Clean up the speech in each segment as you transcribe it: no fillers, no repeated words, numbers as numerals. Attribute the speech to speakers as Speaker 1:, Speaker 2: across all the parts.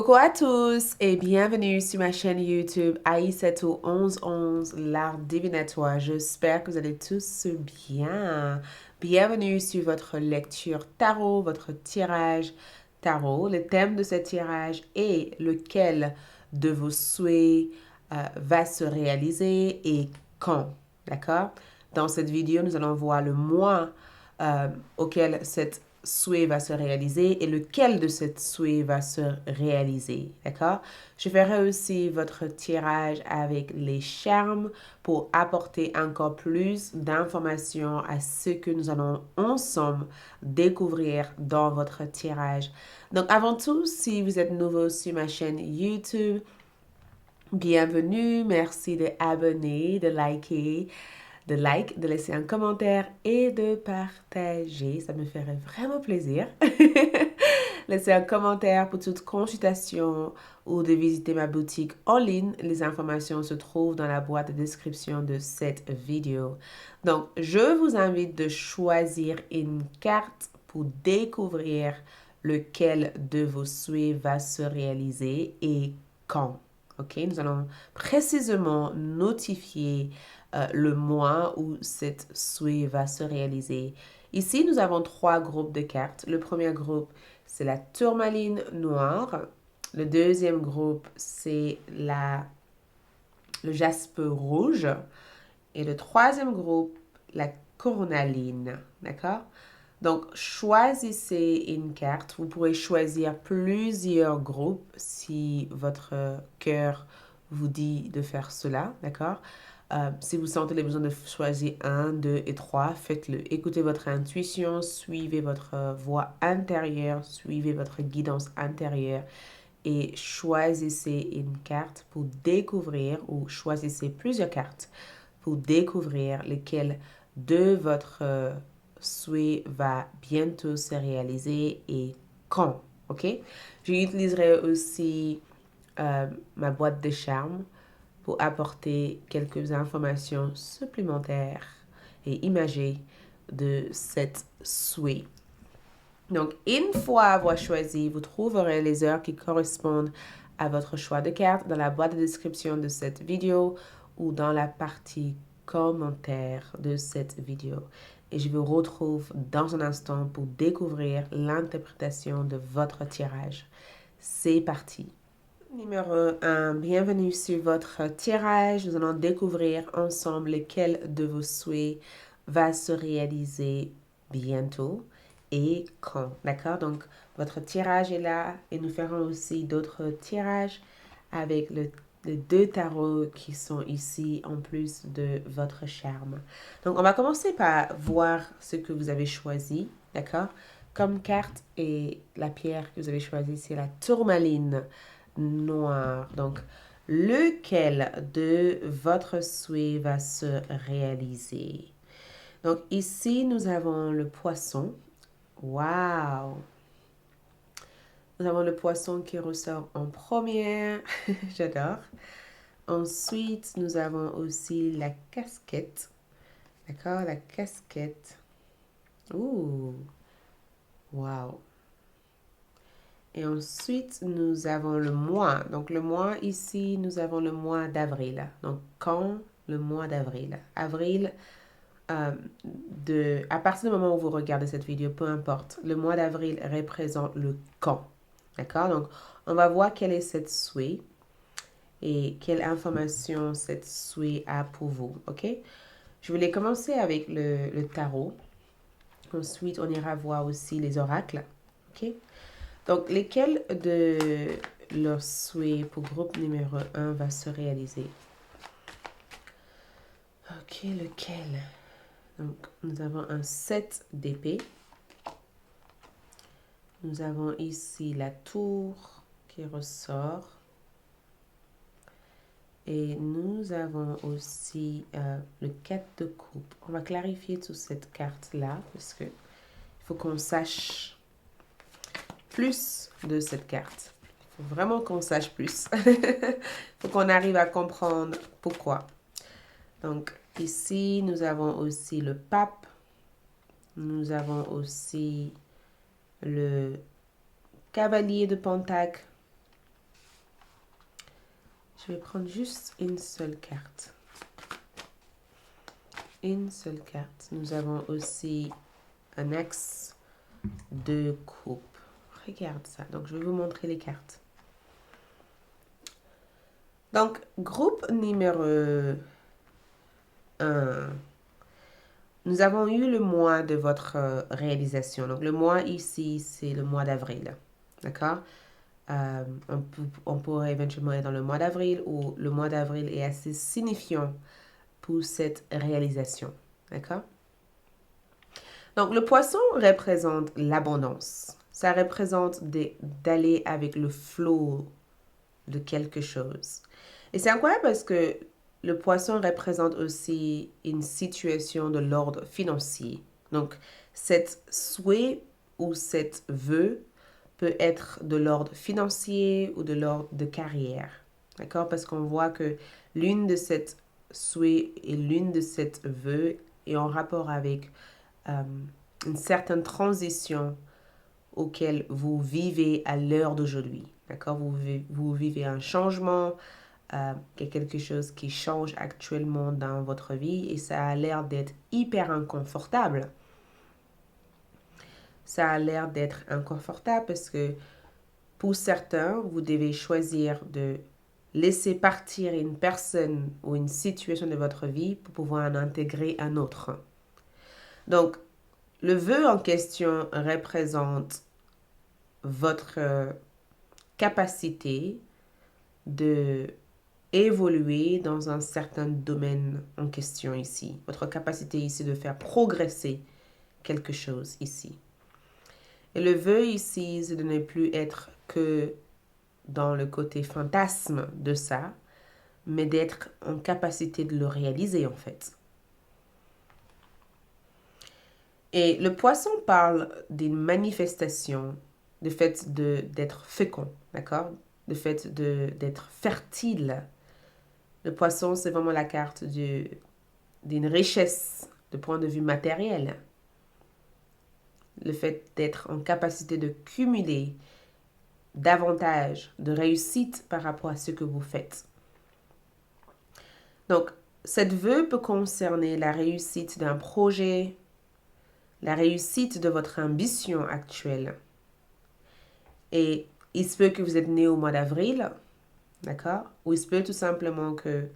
Speaker 1: Coucou à tous et bienvenue sur ma chaîne YouTube Aïssatou 1111, l'art divinatoire. J'espère que vous allez tous bien. Bienvenue sur votre lecture tarot, votre tirage tarot. Le thème de ce tirage est lequel de vos souhaits va se réaliser et quand. D'accord? Dans cette vidéo, nous allons voir le mois auquel cette souhait va se réaliser et lequel de cette souhait va se réaliser. D'accord? Je ferai aussi votre tirage avec les charmes pour apporter encore plus d'informations à ce que nous allons ensemble découvrir dans votre tirage. Donc avant tout, si vous êtes nouveau sur ma chaîne YouTube, bienvenue, merci de abonner, de liker, de laisser un commentaire et de partager. Ça me ferait vraiment plaisir. Laissez un commentaire pour toute consultation ou de visiter ma boutique en ligne. Les informations se trouvent dans la boîte de description de cette vidéo. Donc, je vous invite de choisir une carte pour découvrir lequel de vos souhaits va se réaliser et quand. OK? Nous allons précisément notifier le mois où cette souhait va se réaliser. Ici, nous avons trois groupes de cartes. Le premier groupe, c'est la tourmaline noire. Le deuxième groupe, c'est le jaspe rouge. Et le troisième groupe, la cornaline. D'accord? Donc, choisissez une carte. Vous pourrez choisir plusieurs groupes si votre cœur vous dit de faire cela. D'accord? Si vous sentez le besoin de choisir un, deux et trois, faites-le. Écoutez votre intuition, suivez votre voix intérieure, suivez votre guidance intérieure et choisissez une carte pour découvrir ou choisissez plusieurs cartes pour découvrir lesquelles de votre souhait va bientôt se réaliser et quand. OK? J'utiliserai aussi ma boîte de charme pour apporter quelques informations supplémentaires et imagées de cette souhait. Donc, une fois avoir choisi, vous trouverez les heures qui correspondent à votre choix de carte dans la boîte de description de cette vidéo ou dans la partie commentaire de cette vidéo. Et je vous retrouve dans un instant pour découvrir l'interprétation de votre tirage. C'est parti. Numéro 1, bienvenue sur votre tirage. Nous allons découvrir ensemble lequel de vos souhaits va se réaliser bientôt et quand. D'accord? Donc, votre tirage est là et nous ferons aussi d'autres tirages avec les deux tarots qui sont ici en plus de votre charme. Donc, on va commencer par voir ce que vous avez choisi. D'accord? Comme carte et la pierre que vous avez choisie, c'est la tourmaline noire. Donc, lequel de votre souhait va se réaliser? Donc, ici, nous avons le poisson. Waouh! Nous avons le poisson qui ressort en première. J'adore. Ensuite, nous avons aussi la casquette. D'accord? La casquette. Ouh! Waouh! Et ensuite, nous avons le mois. Donc, le mois ici, nous avons le mois d'avril. Donc, quand le mois d'avril? Avril, à partir du moment où vous regardez cette vidéo, peu importe, le mois d'avril représente le quand. D'accord? Donc, on va voir quel est cette souhait et quelle information cette souhait a pour vous. OK? Je voulais commencer avec le tarot. Ensuite, on ira voir aussi les oracles. OK? Donc, lesquels de leurs souhaits pour groupe numéro 1 va se réaliser? Ok, lequel? Donc, nous avons un 7 d'épée. Nous avons ici la tour qui ressort. Et nous avons aussi le 4 de coupe. On va clarifier toute cette carte-là parce qu'il faut qu'on sache plus de cette carte. Il faut vraiment qu'on sache plus. Il faut qu'on arrive à comprendre pourquoi. Donc, ici, nous avons aussi le pape. Nous avons aussi le cavalier de Pentacle. Je vais prendre juste une seule carte. Une seule carte. Nous avons aussi un axe de coupe. Regarde ça. Donc, je vais vous montrer les cartes. Donc, groupe numéro 1. Nous avons eu le mois de votre réalisation. Donc, le mois ici, c'est le mois d'avril. D'accord? On pourrait éventuellement être dans le mois d'avril ou le mois d'avril est assez signifiant pour cette réalisation. D'accord? Donc, le poisson représente l'abondance. Ça représente d'aller avec le flow de quelque chose. Et c'est incroyable parce que le poisson représente aussi une situation de l'ordre financier. Donc, cet souhait ou cet vœu peut être de l'ordre financier ou de l'ordre de carrière. D'accord? Parce qu'on voit que l'une de ces souhaits et l'une de ces vœux est en rapport avec une certaine transition auquel vous vivez à l'heure d'aujourd'hui. D'accord? Vous vivez un changement, quelque chose qui change actuellement dans votre vie et ça a l'air d'être hyper inconfortable. Ça a l'air d'être inconfortable parce que pour certains, vous devez choisir de laisser partir une personne ou une situation de votre vie pour pouvoir en intégrer un autre. Donc, le vœu en question représente votre capacité de évoluer dans un certain domaine en question ici. Votre capacité ici de faire progresser quelque chose ici. Et le vœu ici, c'est de ne plus être que dans le côté fantasme de ça, mais d'être en capacité de le réaliser en fait. Et le poisson parle d'une manifestation, du fait d'être fécond, d'accord? Le fait d'être fertile. Le poisson, c'est vraiment la carte d'une richesse de point de vue matériel. Le fait d'être en capacité de cumuler davantage de réussite par rapport à ce que vous faites. Donc, cette vœu peut concerner la réussite d'un projet, la réussite de votre ambition actuelle. Et il se peut que vous êtes né au mois d'avril, d'accord? Ou il se peut tout simplement que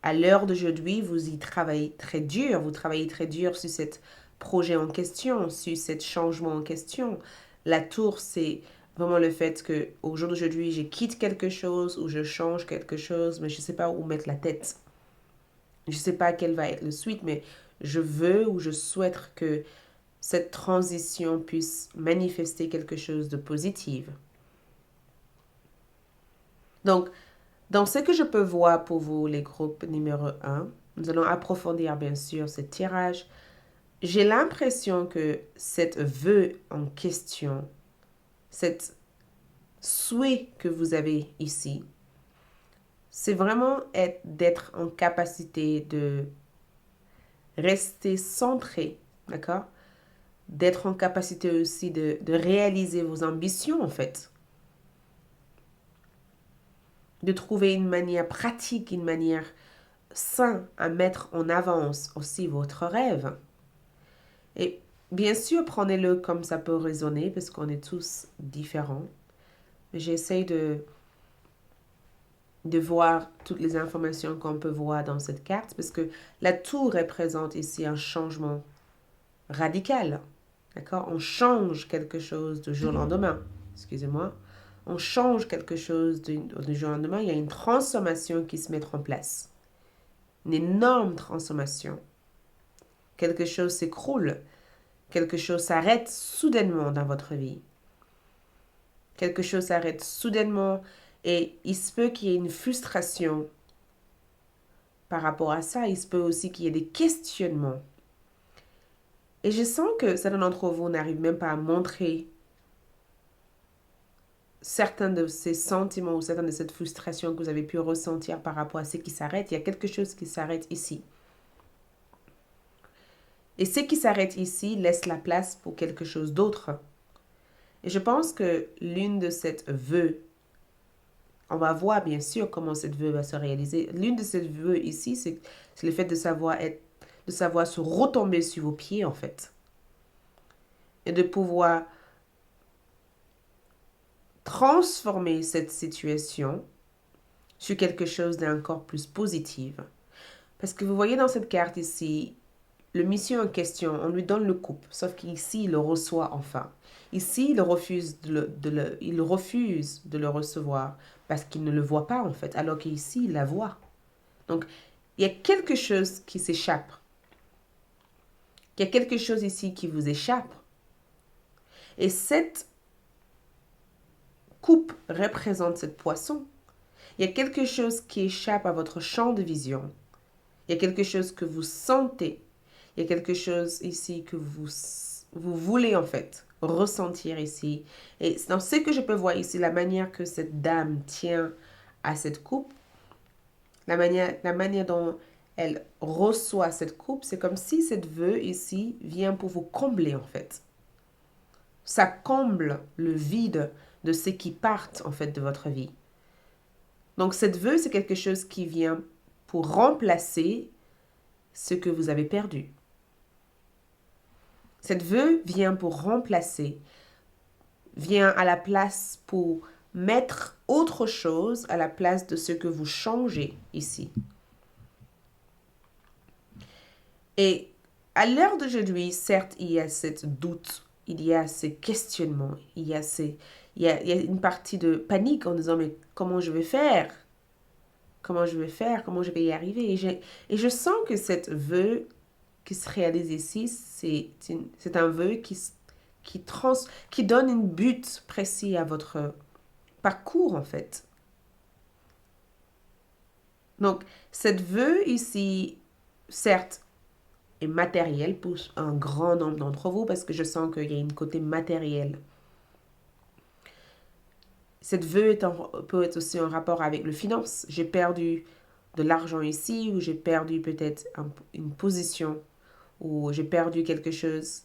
Speaker 1: à l'heure d'aujourd'hui, vous y travaillez très dur. Vous travaillez très dur sur ce projet en question, sur ce changement en question. La tour, c'est vraiment le fait que au jour d'aujourd'hui, je quitte quelque chose ou je change quelque chose, mais je ne sais pas où mettre la tête. Je ne sais pas quelle va être la suite, mais je veux ou je souhaite que cette transition puisse manifester quelque chose de positif. Donc, dans ce que je peux voir pour vous, les groupes numéro 1, nous allons approfondir bien sûr ce tirage. J'ai l'impression que cette vœu en question, cette souhait que vous avez ici, c'est vraiment d'être en capacité de rester centré, d'accord? D'être en capacité aussi de réaliser vos ambitions en fait. De trouver une manière pratique, une manière saine à mettre en avance aussi votre rêve. Et bien sûr, prenez-le comme ça peut résonner parce qu'on est tous différents. J'essaie de voir toutes les informations qu'on peut voir dans cette carte parce que la tour représente ici un changement radical. D'accord? On change quelque chose du jour au lendemain. Excusez-moi. On change quelque chose du jour au lendemain. Il y a une transformation qui se met en place. Une énorme transformation. Quelque chose s'écroule. Quelque chose s'arrête soudainement dans votre vie. Quelque chose s'arrête soudainement et il se peut qu'il y ait une frustration par rapport à ça. Il se peut aussi qu'il y ait des questionnements. Et je sens que certains d'entre vous n'arrivent même pas à montrer certains de ces sentiments ou certaines de cette frustration que vous avez pu ressentir par rapport à ce qui s'arrête. Il y a quelque chose qui s'arrête ici. Et ce qui s'arrête ici laisse la place pour quelque chose d'autre. Et je pense que l'une de ces vœux On va voir bien sûr comment cette vœu va se réaliser. L'une de ces vœux ici, c'est le fait de savoir se retomber sur vos pieds en fait. Et de pouvoir transformer cette situation sur quelque chose d'encore plus positif. Parce que vous voyez dans cette carte ici, le monsieur en question, on lui donne le couple, sauf qu'ici, il le reçoit enfin. Ici, il refuse il refuse de le recevoir parce qu'il ne le voit pas en fait, alors qu'ici, il la voit. Donc, il y a quelque chose qui s'échappe. Il y a quelque chose ici qui vous échappe. Et cette coupe représente cette poisson. Il y a quelque chose qui échappe à votre champ de vision. Il y a quelque chose que vous sentez. Il y a quelque chose ici que vous voulez en fait ressentir ici. Et dans ce que je peux voir ici, la manière que cette dame tient à cette coupe, la manière dont elle reçoit cette coupe, c'est comme si cette vœu ici vient pour vous combler en fait. Ça comble le vide de ceux qui partent en fait de votre vie. Donc cette vœu, c'est quelque chose qui vient pour remplacer ce que vous avez perdu. Cette vœu vient pour remplacer, vient à la place pour mettre autre chose à la place de ce que vous changez ici. Et à l'heure d'aujourd'hui, certes, il y a cette doute, il y a ces questionnements, il y a une partie de panique en disant mais comment je vais faire? Comment je vais faire? Comment je vais y arriver? Et je sens que cette vœu qui se réalise ici, c'est un vœu qui donne une but précis à votre parcours en fait. Donc, cette vœu ici, certes, est matérielle pour un grand nombre d'entre vous parce que je sens qu'il y a une côté matériel. Cette vœu peut être aussi en rapport avec le finance. J'ai perdu de l'argent ici ou j'ai perdu peut-être une position ou j'ai perdu quelque chose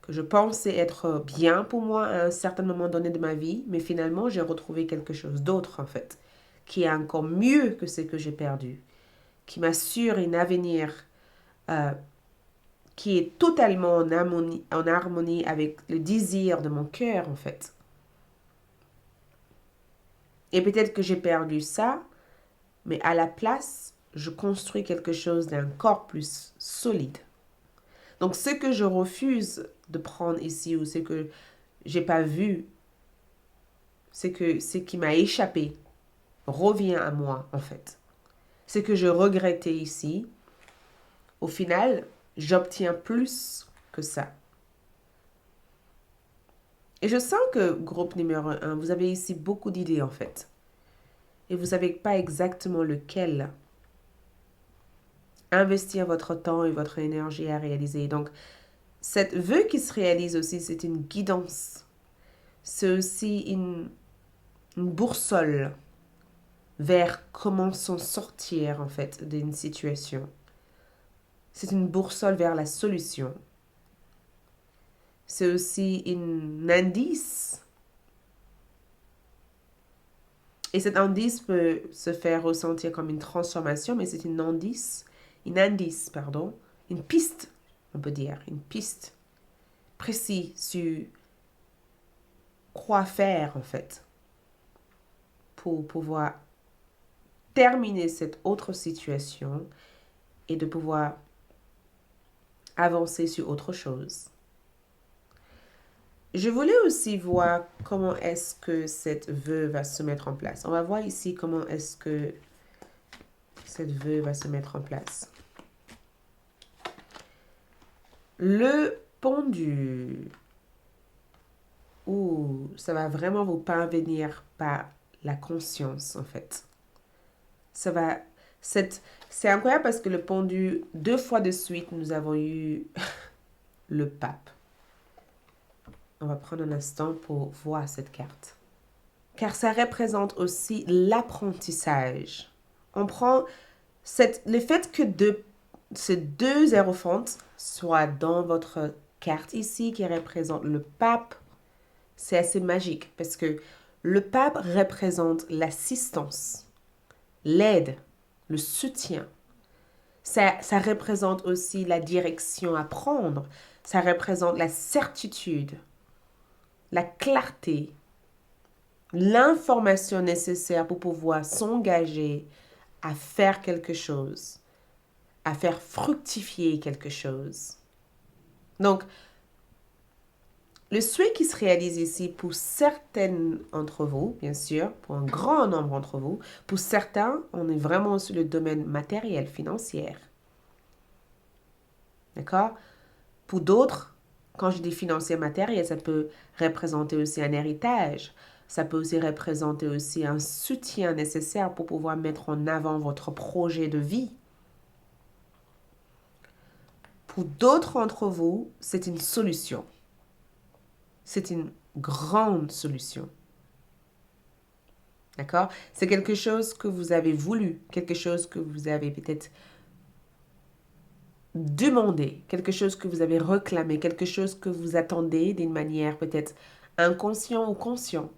Speaker 1: que je pensais être bien pour moi à un certain moment donné de ma vie, mais finalement j'ai retrouvé quelque chose d'autre en fait, qui est encore mieux que ce que j'ai perdu, qui m'assure un avenir qui est totalement en harmonie avec le désir de mon cœur en fait. Et peut-être que j'ai perdu ça, mais à la place, je construis quelque chose d'encore plus solide. Donc ce que je refuse de prendre ici ou ce que j'ai pas vu, c'est que ce qui m'a échappé revient à moi en fait. Ce que je regrettais ici, au final, j'obtiens plus que ça. Et je sens que, groupe numéro 1, vous avez ici beaucoup d'idées en fait. Et vous ne savez pas exactement lequel investir votre temps et votre énergie à réaliser. Donc, cette vœu qui se réalise aussi, c'est une guidance. C'est aussi une boussole vers comment s'en sortir en fait d'une situation. C'est une boussole vers la solution. C'est aussi un indice. Et cet indice peut se faire ressentir comme une transformation, mais c'est une piste, on peut dire, une piste précise sur quoi faire en fait pour pouvoir terminer cette autre situation et de pouvoir avancer sur autre chose. Je voulais aussi voir comment est-ce que cette vœu va se mettre en place. On va voir ici comment est-ce que cette vœu va se mettre en place. Le pendu. Ouh, ça va vraiment vous parvenir par la conscience en fait. C'est incroyable parce que le pendu, 2 fois de suite, nous avons eu le pape. On va prendre un instant pour voir cette carte. Car ça représente aussi l'apprentissage. On prend le fait que ces 2 hérophantes soient dans votre carte ici, qui représente le pape, c'est assez magique parce que Le pape représente l'assistance, l'aide, le soutien. Ça représente aussi la direction à prendre. Ça représente la certitude, la clarté, l'information nécessaire pour pouvoir s'engager à faire quelque chose, à faire fructifier quelque chose. Donc, le souhait qui se réalise ici pour certaines d'entre vous, bien sûr, pour un grand nombre d'entre vous, pour certains, on est vraiment sur le domaine matériel, financier. D'accord? Pour d'autres, quand je dis financier matériel, ça peut représenter aussi un héritage. Ça peut aussi représenter aussi un soutien nécessaire pour pouvoir mettre en avant votre projet de vie. Pour d'autres d'entre vous, c'est une solution. C'est une grande solution. D'accord? C'est quelque chose que vous avez voulu, quelque chose que vous avez peut-être demandé, quelque chose que vous avez réclamé, quelque chose que vous attendez d'une manière peut-être inconsciente ou consciente.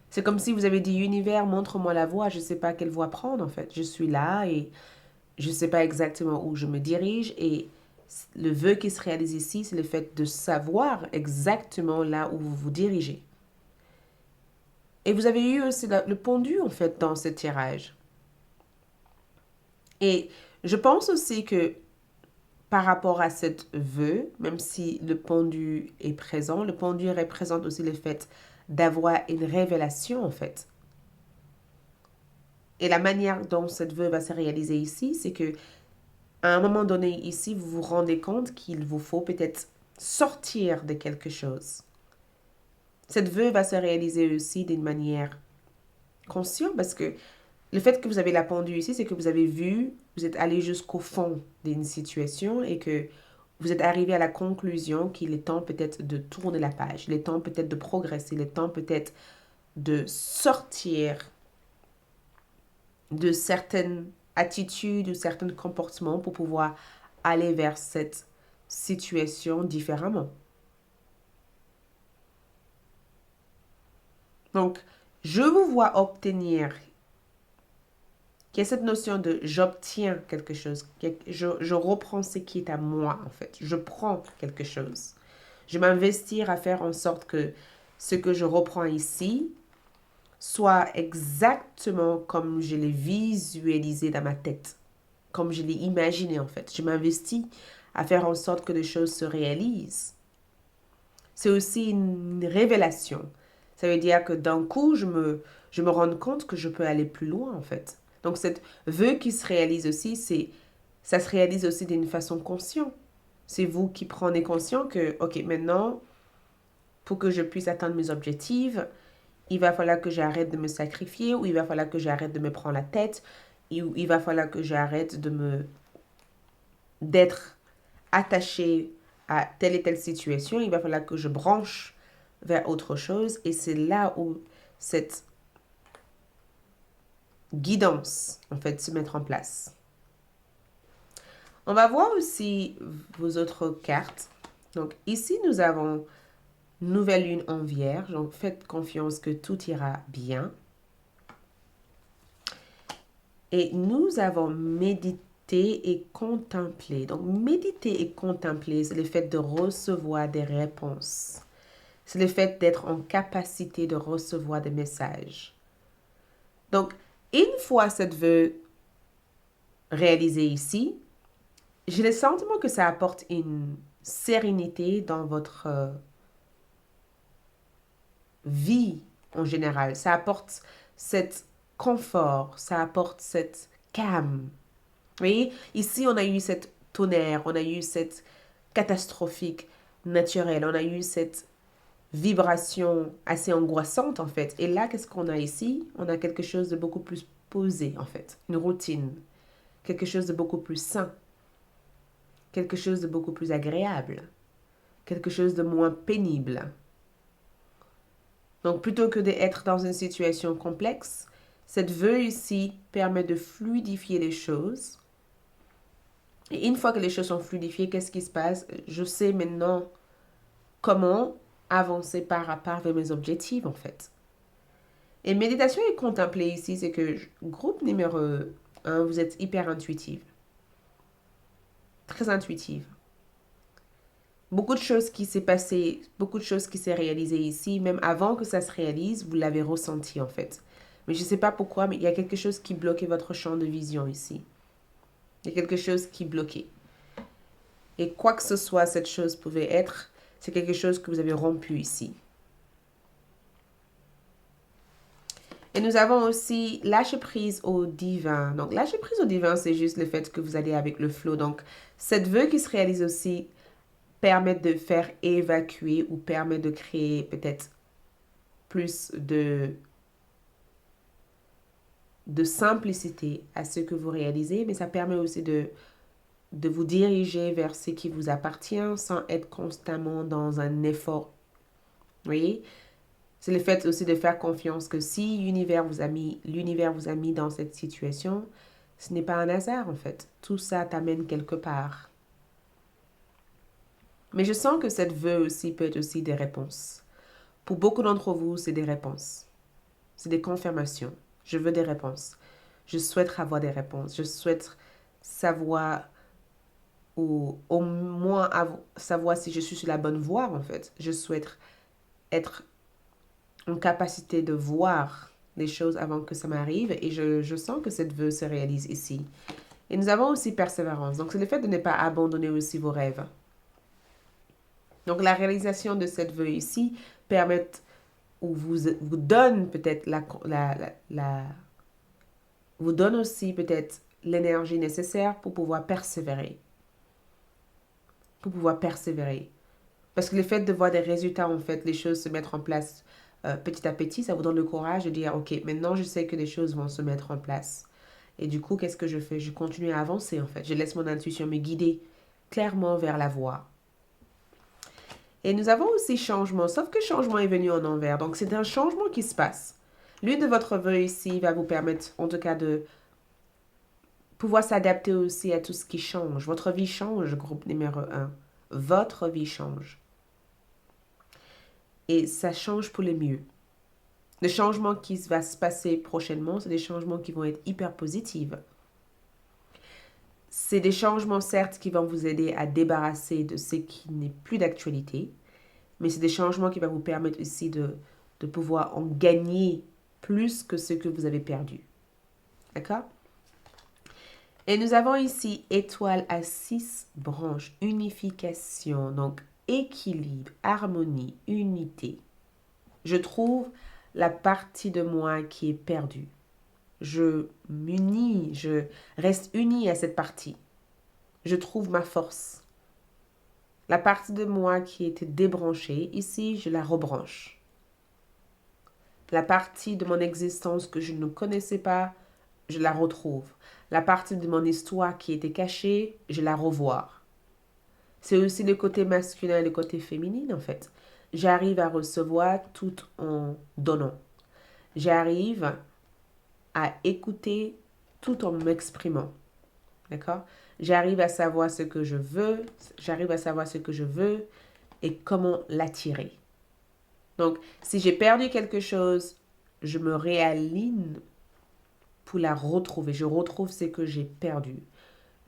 Speaker 1: C'est comme si vous avez dit, univers, montre-moi la voie, je ne sais pas quelle voie prendre en fait. Je suis là et je ne sais pas exactement où je me dirige et le vœu qui se réalise ici, c'est le fait de savoir exactement là où vous vous dirigez. Et vous avez eu aussi le pendu en fait dans ce tirage. Et je pense aussi que par rapport à cette vœu, même si le pendu est présent, le pendu représente aussi le fait d'avoir une révélation en fait. Et la manière dont cette vœu va se réaliser ici, c'est que à un moment donné ici, vous vous rendez compte qu'il vous faut peut-être sortir de quelque chose. Cette vœu va se réaliser aussi d'une manière consciente parce que le fait que vous avez la pendule ici, c'est que vous avez vu, vous êtes allé jusqu'au fond d'une situation et que vous êtes arrivé à la conclusion qu'il est temps peut-être de tourner la page, il est temps peut-être de progresser, il est temps peut-être de sortir de certaines attitudes ou certains comportements pour pouvoir aller vers cette situation différemment. Donc, je vous vois obtenir, qu'il y a cette notion de j'obtiens quelque chose, je reprends ce qui est à moi en fait, je prends quelque chose. Je m'investir à faire en sorte que ce que je reprends ici soit exactement comme je l'ai visualisé dans ma tête, comme je l'ai imaginé en fait. Je m'investis à faire en sorte que les choses se réalisent. C'est aussi une révélation. Ça veut dire que d'un coup, je me rends compte que je peux aller plus loin en fait. Donc cette vœu qui se réalise aussi, ça se réalise aussi d'une façon consciente. C'est vous qui prenez conscience que, ok, maintenant, pour que je puisse atteindre mes objectifs, il va falloir que j'arrête de me sacrifier, ou il va falloir que j'arrête de me prendre la tête, ou il va falloir que j'arrête d'être attaché à telle et telle situation. Il va falloir que je branche vers autre chose. Et c'est là où cette guidance, en fait, se met en place. On va voir aussi vos autres cartes. Donc ici, nous avons nouvelle lune en vierge. Donc faites confiance que tout ira bien. Et nous avons médité et contemplé. Donc méditer et contempler, c'est le fait de recevoir des réponses. C'est le fait d'être en capacité de recevoir des messages. Donc, une fois cette vœu réalisée ici, j'ai le sentiment que ça apporte une sérénité dans votre vie en général. Ça apporte cet confort, ça apporte cette calme. Vous voyez, ici, on a eu cette tonnerre, on a eu cette catastrophique naturelle, on a eu cette vibration assez angoissante en fait. Et là, qu'est-ce qu'on a ici? On a quelque chose de beaucoup plus posé en fait, une routine, quelque chose de beaucoup plus sain, quelque chose de beaucoup plus agréable, quelque chose de moins pénible. Donc plutôt que d'être dans une situation complexe, cette vœu ici permet de fluidifier les choses. Et une fois que les choses sont fluidifiées, qu'est-ce qui se passe? Je sais maintenant comment avancer par à part vers mes objectifs en fait. Et méditation et contempler ici, c'est que groupe numéro un, vous êtes hyper intuitive. Très intuitive. Beaucoup de choses qui s'est passé, beaucoup de choses qui s'est réalisé ici, même avant que ça se réalise, vous l'avez ressenti en fait. Mais je ne sais pas pourquoi, mais il y a quelque chose qui bloquait votre champ de vision ici. Il y a quelque chose qui bloquait. Et quoi que ce soit, cette chose pouvait être, c'est quelque chose que vous avez rompu ici. Et nous avons aussi lâcher prise au divin. Donc, lâcher prise au divin, c'est juste le fait que vous allez avec le flow. Donc, cette vœu qui se réalise aussi permet de faire évacuer ou permet de créer peut-être plus de simplicité à ce que vous réalisez, mais ça permet aussi de vous diriger vers ce qui vous appartient sans être constamment dans un effort. Vous voyez? C'est le fait aussi de faire confiance que si l'univers vous a mis dans cette situation, ce n'est pas un hasard en fait. Tout ça t'amène quelque part. Mais je sens que cette vœu aussi peut être aussi des réponses. Pour beaucoup d'entre vous, c'est des réponses. C'est des confirmations. Je veux des réponses. Je souhaite avoir des réponses. Je souhaite savoir ou au moins savoir si je suis sur la bonne voie en fait. Je souhaite être en capacité de voir les choses avant que ça m'arrive et je sens que cette vœu se réalise ici. Et nous avons aussi persévérance. Donc, c'est le fait de ne pas abandonner aussi vos rêves. Donc, la réalisation de cette vœu ici permet ou vous donne peut-être vous donne aussi peut-être l'énergie nécessaire pour pouvoir persévérer. Pour pouvoir persévérer. Parce que le fait de voir des résultats, en fait, les choses se mettre en place petit à petit, ça vous donne le courage de dire, ok, maintenant je sais que les choses vont se mettre en place. Et du coup, qu'est-ce que je fais? Je continue à avancer, en fait. Je laisse mon intuition me guider clairement vers la voie. Et nous avons aussi changement, sauf que changement est venu en envers. Donc, c'est un changement qui se passe. L'une de votre vœu ici va vous permettre, en tout cas, de pouvoir s'adapter aussi à tout ce qui change. Votre vie change, groupe numéro un. Votre vie change. Et ça change pour le mieux. Les changements qui vont se passer prochainement, c'est des changements qui vont être hyper positifs. C'est des changements, certes, qui vont vous aider à débarrasser de ce qui n'est plus d'actualité, mais c'est des changements qui vont vous permettre aussi de pouvoir en gagner plus que ce que vous avez perdu. D'accord? Et nous avons ici étoile à 6 branches, unification, donc équilibre, harmonie, unité. Je trouve la partie de moi qui est perdue. Je m'unis, je reste unie à cette partie. Je trouve ma force. La partie de moi qui était débranchée, ici, je la rebranche. La partie de mon existence que je ne connaissais pas, je la retrouve. La partie de mon histoire qui était cachée, je la revois. C'est aussi le côté masculin et le côté féminin, en fait. J'arrive à recevoir tout en donnant. J'arrive à écouter tout en m'exprimant. D'accord? J'arrive à savoir ce que je veux, et comment l'attirer. Donc, si j'ai perdu quelque chose, je me réaligne pour la retrouver. Je retrouve ce que j'ai perdu.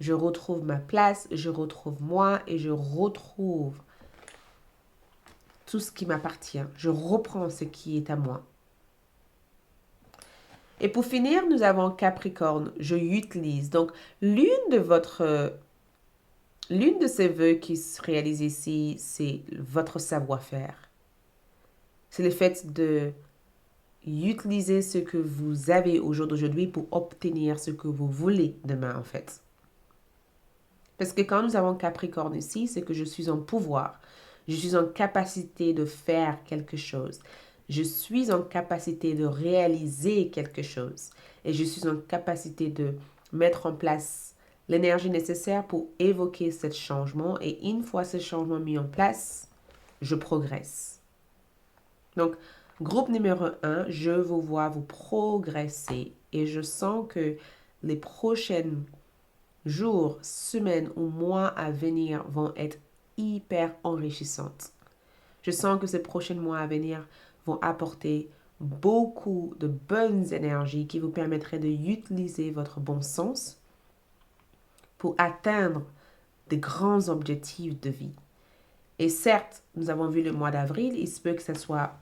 Speaker 1: Je retrouve ma place, je retrouve moi et je retrouve tout ce qui m'appartient. Je reprends ce qui est à moi. Et pour finir, nous avons Capricorne. Je utilise. Donc, l'une de ces vœux qui se réalise ici, c'est votre savoir-faire. C'est le fait de utiliser ce que vous avez au jour d'aujourd'hui pour obtenir ce que vous voulez demain, en fait. Parce que quand nous avons Capricorne ici, c'est que je suis en pouvoir. Je suis en capacité de faire quelque chose. Je suis en capacité de réaliser quelque chose. Et je suis en capacité de mettre en place l'énergie nécessaire pour évoquer ce changement. Et une fois ce changement mis en place, je progresse. Donc, groupe numéro 1, je vous vois vous progresser. Et je sens que les prochaines jours, semaines ou mois à venir vont être hyper enrichissantes. Je sens que ces prochains mois à venir vont apporter beaucoup de bonnes énergies qui vous permettraient d'utiliser votre bon sens pour atteindre de grands objectifs de vie. Et certes, nous avons vu le mois d'avril, il se peut que ce soit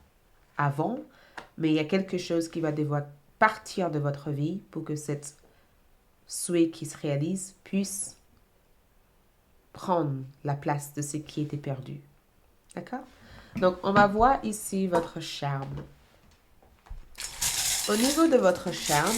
Speaker 1: avant, mais il y a quelque chose qui va devoir partir de votre vie pour que cette souhait qui se réalise puisse prendre la place de ce qui était perdu. D'accord? Donc, on va voir ici votre charme. Au niveau de votre charme,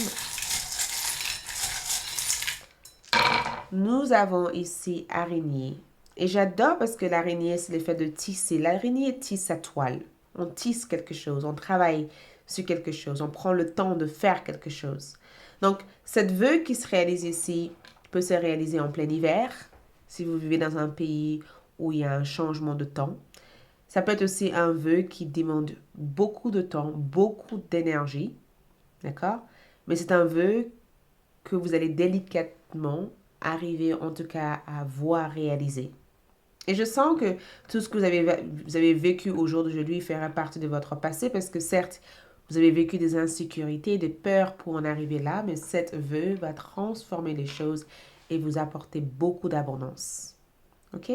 Speaker 1: nous avons ici araignée. Et j'adore parce que l'araignée, c'est l'effet de tisser. L'araignée tisse sa toile. On tisse quelque chose, on travaille sur quelque chose, on prend le temps de faire quelque chose. Donc, cette vœu qui se réalise ici peut se réaliser en plein hiver, si vous vivez dans un pays où il y a un changement de temps. Ça peut être aussi un vœu qui demande beaucoup de temps, beaucoup d'énergie, d'accord? Mais c'est un vœu que vous allez délicatement arriver en tout cas à voir réaliser. Et je sens que tout ce que vous avez vécu au jour d'aujourd'hui fera partie de votre passé parce que certes, vous avez vécu des insécurités, des peurs pour en arriver là, mais cette vœu va transformer les choses et vous apporter beaucoup d'abondance. OK?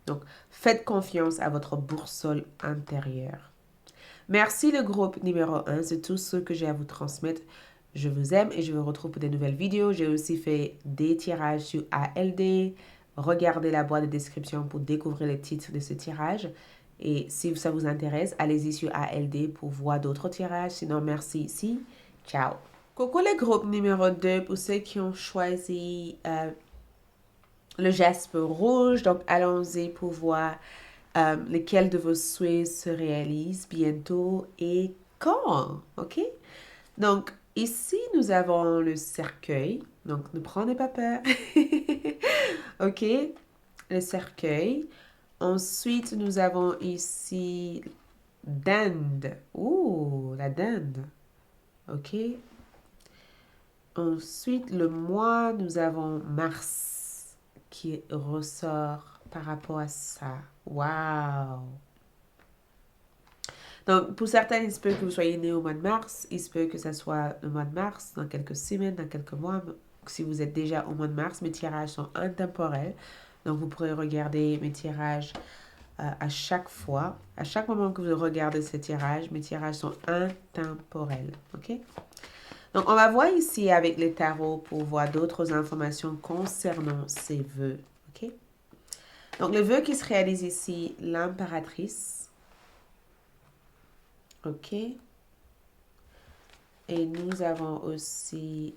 Speaker 1: Donc, faites confiance à votre boussole intérieure. Merci le groupe numéro 1, c'est tout ce que j'ai à vous transmettre. Je vous aime et je vous retrouve pour de nouvelles vidéos. J'ai aussi fait des tirages sur ALD. Regardez la boîte de description pour découvrir les titres de ce tirage. Et si ça vous intéresse, allez-y sur ALD pour voir d'autres tirages. Sinon, merci ici. Ciao. Coucou le groupe numéro 2 pour ceux qui ont choisi le jaspe rouge. Donc, allons-y pour voir lesquels de vos souhaits se réalisent bientôt et quand. OK? Donc, ici, nous avons le cercueil. Donc, ne prenez pas peur. OK? Le cercueil. Ensuite, nous avons ici dinde. Ouh, la dinde. OK? Ensuite, le mois, nous avons Mars qui ressort par rapport à ça. Wow! Donc, pour certains, il se peut que vous soyez né au mois de mars. Il se peut que ça soit le mois de mars, dans quelques semaines, dans quelques mois. Si vous êtes déjà au mois de mars, mes tirages sont intemporels. Donc, vous pourrez regarder mes tirages à chaque fois. À chaque moment que vous regardez ces tirages, mes tirages sont intemporels. OK? Donc, on va voir ici avec les tarots pour voir d'autres informations concernant ces vœux. OK? Donc, le vœu qui se réalise ici, l'impératrice. OK. Et nous avons aussi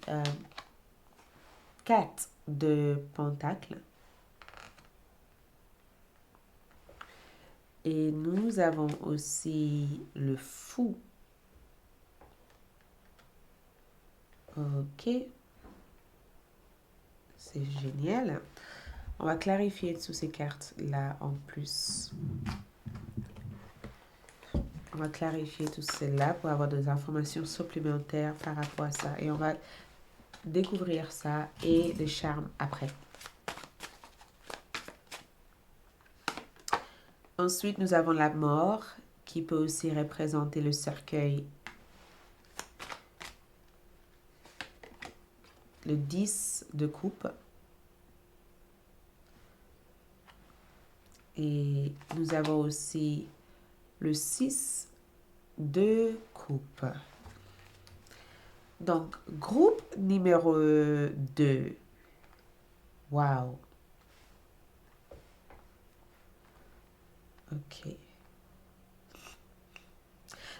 Speaker 1: 4 de pentacles. Et nous avons aussi le fou. OK. C'est génial. On va clarifier sous ces cartes-là en plus. On va clarifier tout cela pour avoir des informations supplémentaires par rapport à ça. Et on va découvrir ça et le charme après. Ensuite, nous avons la mort qui peut aussi représenter le cercueil. Le 10 de coupe. Et nous avons aussi le 6 de coupe. Donc, groupe numéro 2. Wow. OK.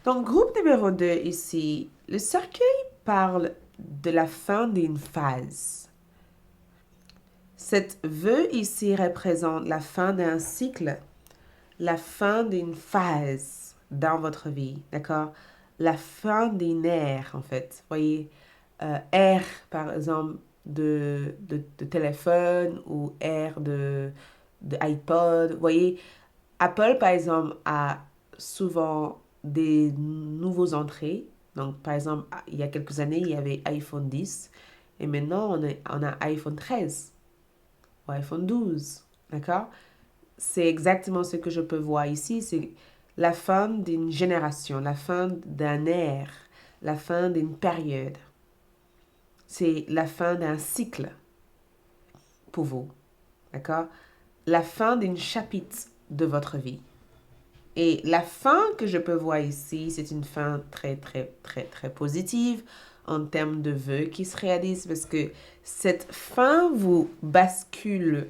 Speaker 1: Donc, groupe numéro 2 ici, le cercueil parle de la fin d'une phase. Cette vœu ici représente la fin d'un cycle, la fin d'une phase dans votre vie, d'accord? La fin d'une ère, en fait. Vous voyez, ère, par exemple, de téléphone ou ère de iPod. Vous voyez, Apple, par exemple, a souvent des nouveaux entrées. Donc, par exemple, il y a quelques années, il y avait iPhone 10 et maintenant, on a iPhone 13 ou iPhone 12. D'accord? C'est exactement ce que je peux voir ici. C'est la fin d'une génération, la fin d'un ère, la fin d'une période. C'est la fin d'un cycle pour vous, d'accord? La fin d'un chapitre de votre vie. Et la fin que je peux voir ici, c'est une fin très, très, très, très positive en termes de vœux qui se réalisent parce que cette fin vous bascule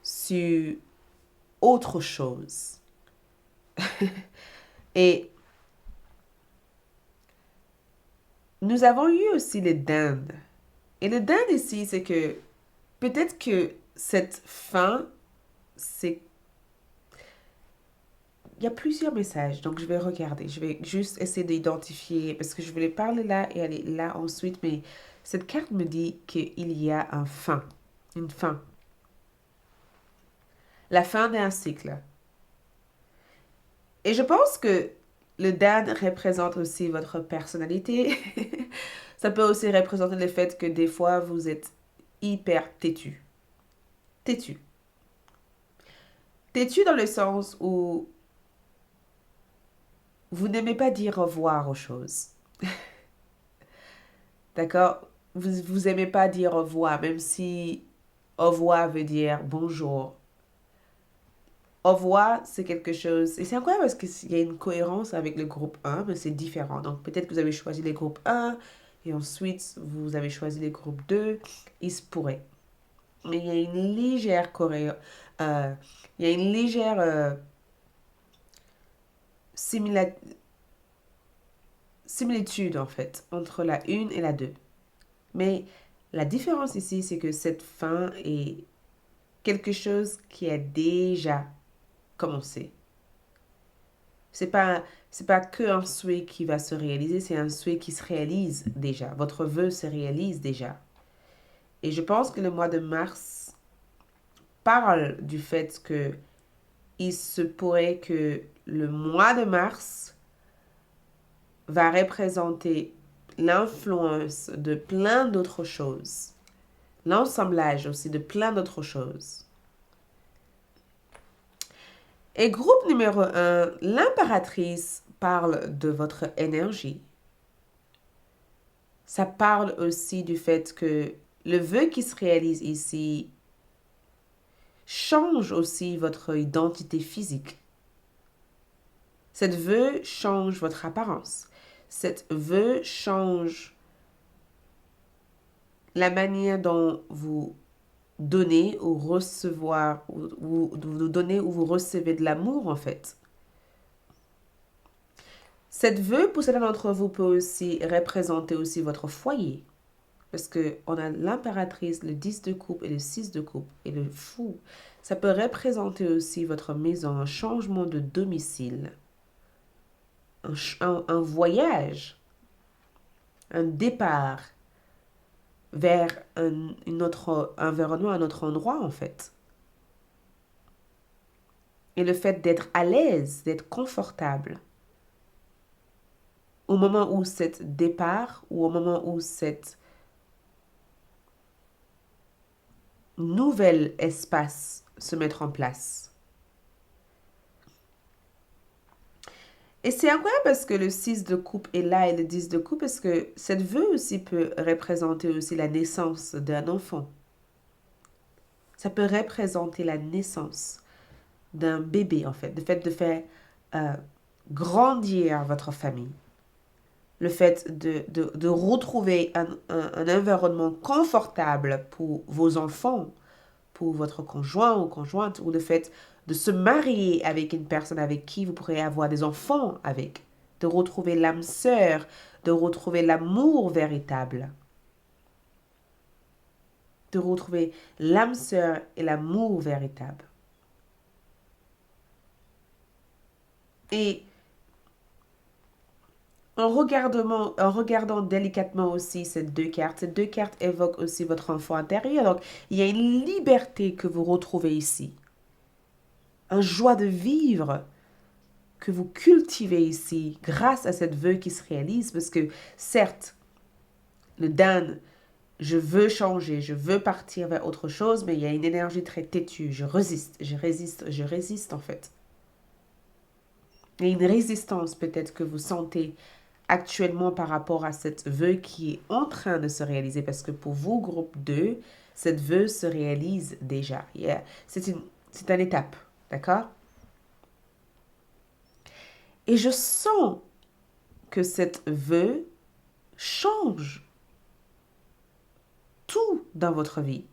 Speaker 1: sur autre chose. Et nous avons eu aussi les dindes. Et le dinde ici, c'est que peut-être que cette fin, c'est... Il y a plusieurs messages, donc je vais regarder. Je vais juste essayer d'identifier, parce que je voulais parler là et aller là ensuite, mais cette carte me dit qu'il y a un fin, une fin. La fin d'un cycle. Et je pense que le dinde représente aussi votre personnalité. Ça peut aussi représenter le fait que des fois, vous êtes hyper têtu. Têtu. Têtu dans le sens où vous n'aimez pas dire au revoir aux choses. D'accord? Vous aimez pas dire au revoir, même si au revoir veut dire bonjour. Au revoir, c'est quelque chose... Et c'est incroyable parce qu'il y a une cohérence avec le groupe 1, mais c'est différent. Donc peut-être que vous avez choisi les groupes 1 et ensuite vous avez choisi les groupes 2. Il se pourrait. Mais il y a une légère il y a une légère similitude en fait entre la 1 et la 2. Mais la différence ici, c'est que cette fin est quelque chose qui a déjà commencé. C'est pas que un souhait qui va se réaliser, c'est un souhait qui se réalise déjà. Votre vœu se réalise déjà. Et je pense que le mois de mars parle du fait que il se pourrait que le mois de mars va représenter l'influence de plein d'autres choses. L'assemblage aussi de plein d'autres choses. Et groupe numéro 1, l'impératrice parle de votre énergie. Ça parle aussi du fait que le vœu qui se réalise ici change aussi votre identité physique. Cette vœu change votre apparence. Cette vœu change la manière dont vous donnez ou recevoir, ou vous donnez ou vous recevez de l'amour en fait. Cette vœu pour certains d'entre vous peut aussi représenter aussi votre foyer. Parce qu'on a l'impératrice, le 10 de coupe et le 6 de coupe et le fou. Ça peut représenter aussi votre maison, un changement de domicile, un voyage, un départ vers un autre environnement, un autre endroit en fait. Et le fait d'être à l'aise, d'être confortable. Au moment où cet départ ou au moment où cet nouvel espace se mettre en place. Et c'est incroyable parce que le 6 de coupe est là et le 10 de coupe parce que cette vœu aussi peut représenter aussi la naissance d'un enfant. Ça peut représenter la naissance d'un bébé en fait, le fait de faire grandir votre famille. Le fait de retrouver un environnement confortable pour vos enfants, pour votre conjoint ou conjointe, ou le fait de se marier avec une personne avec qui vous pourrez avoir des enfants avec, de retrouver l'âme sœur, de retrouver l'amour véritable, de retrouver l'âme sœur et l'amour véritable. Et en regardant délicatement aussi ces deux cartes évoquent aussi votre enfant intérieur. Donc, il y a une liberté que vous retrouvez ici. Un joie de vivre que vous cultivez ici grâce à cette vœu qui se réalise. Parce que, certes, le Dan, je veux changer, je veux partir vers autre chose, mais il y a une énergie très têtue. Je résiste en fait. Il y a une résistance peut-être que vous sentez actuellement par rapport à cette vœu qui est en train de se réaliser parce que pour vous, groupe 2, cette vœu se réalise déjà. C'est une étape, d'accord? Et je sens que cette vœu change tout dans votre vie.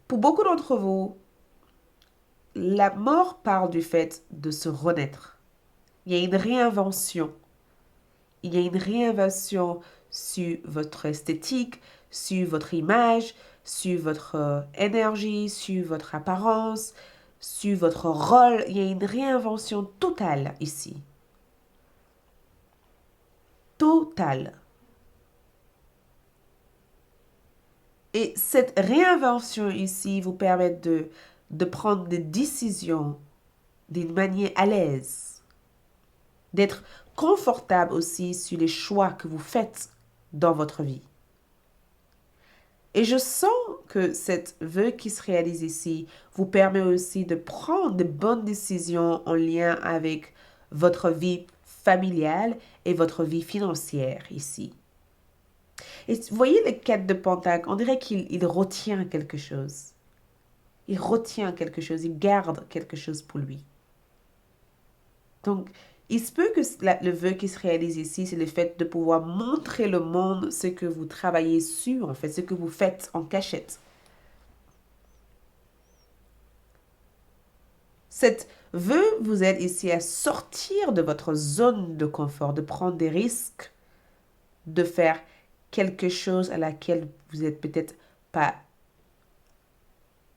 Speaker 1: Pour beaucoup d'entre vous, la mort parle du fait de se renaître. Il y a une réinvention. Il y a une réinvention sur votre esthétique, sur votre image, sur votre énergie, sur votre apparence, sur votre rôle. Il y a une réinvention totale ici. Totale. Et cette réinvention ici vous permet de prendre des décisions d'une manière à l'aise, d'être confortable aussi sur les choix que vous faites dans votre vie. Et je sens que cette vœu qui se réalise ici vous permet aussi de prendre de bonnes décisions en lien avec votre vie familiale et votre vie financière ici. Et vous voyez les 4 de Pentacle, on dirait qu'il retient quelque chose. Il retient quelque chose, il garde quelque chose pour lui. Donc, il se peut que le vœu qui se réalise ici, c'est le fait de pouvoir montrer le monde ce que vous travaillez sur, en fait, ce que vous faites en cachette. Cette vœu vous aide ici à sortir de votre zone de confort, de prendre des risques, de faire quelque chose à laquelle vous n'êtes peut-être pas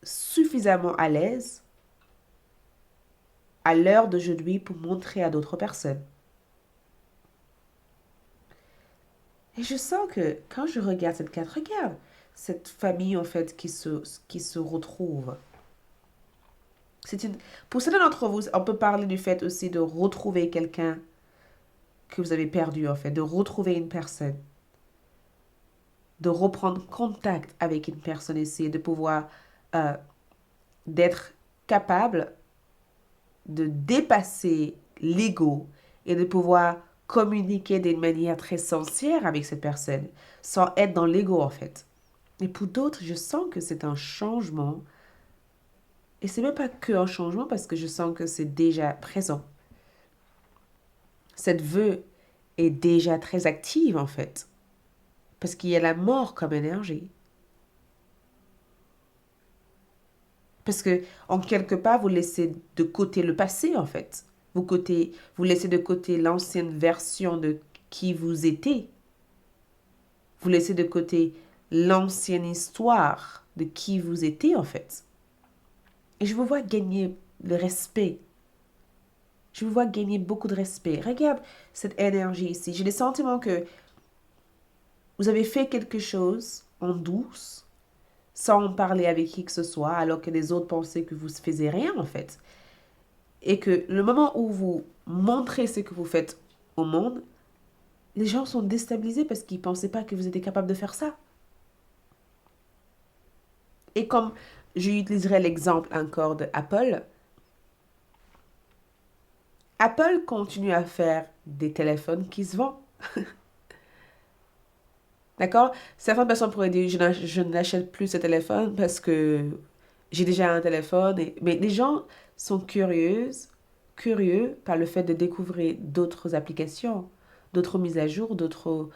Speaker 1: suffisamment à l'aise à l'heure d'aujourd'hui pour montrer à d'autres personnes. Et je sens que quand je regarde cette carte, regarde cette famille en fait qui se retrouve. Pour certains d'entre vous, on peut parler du fait aussi de retrouver quelqu'un que vous avez perdu en fait, de retrouver une personne, de reprendre contact avec une personne ici, de pouvoir d'être capable de dépasser l'ego et de pouvoir communiquer d'une manière très sincère avec cette personne, sans être dans l'ego en fait. Et pour d'autres, je sens que c'est un changement. Et c'est même pas que un changement parce que je sens que c'est déjà présent. Cette vœu est déjà très active en fait. Parce qu'il y a la mort comme énergie. Parce que, en quelque part, vous laissez de côté le passé, en fait. Vous laissez de côté l'ancienne version de qui vous étiez. Vous laissez de côté l'ancienne histoire de qui vous étiez, en fait. Et je vous vois gagner le respect. Je vous vois gagner beaucoup de respect. Regarde cette énergie ici. J'ai le sentiment que vous avez fait quelque chose en douce, sans en parler avec qui que ce soit, alors que les autres pensaient que vous ne faisiez rien, en fait. Et que le moment où vous montrez ce que vous faites au monde, les gens sont déstabilisés parce qu'ils ne pensaient pas que vous étiez capable de faire ça. Et comme j'utiliserai l'exemple encore de Apple, Apple continue à faire des téléphones qui se vendent. D'accord? Certaines personnes pourraient dire, je n'achète plus ce téléphone parce que j'ai déjà un téléphone. Mais les gens sont curieux par le fait de découvrir d'autres applications, d'autres mises à jour, d'autres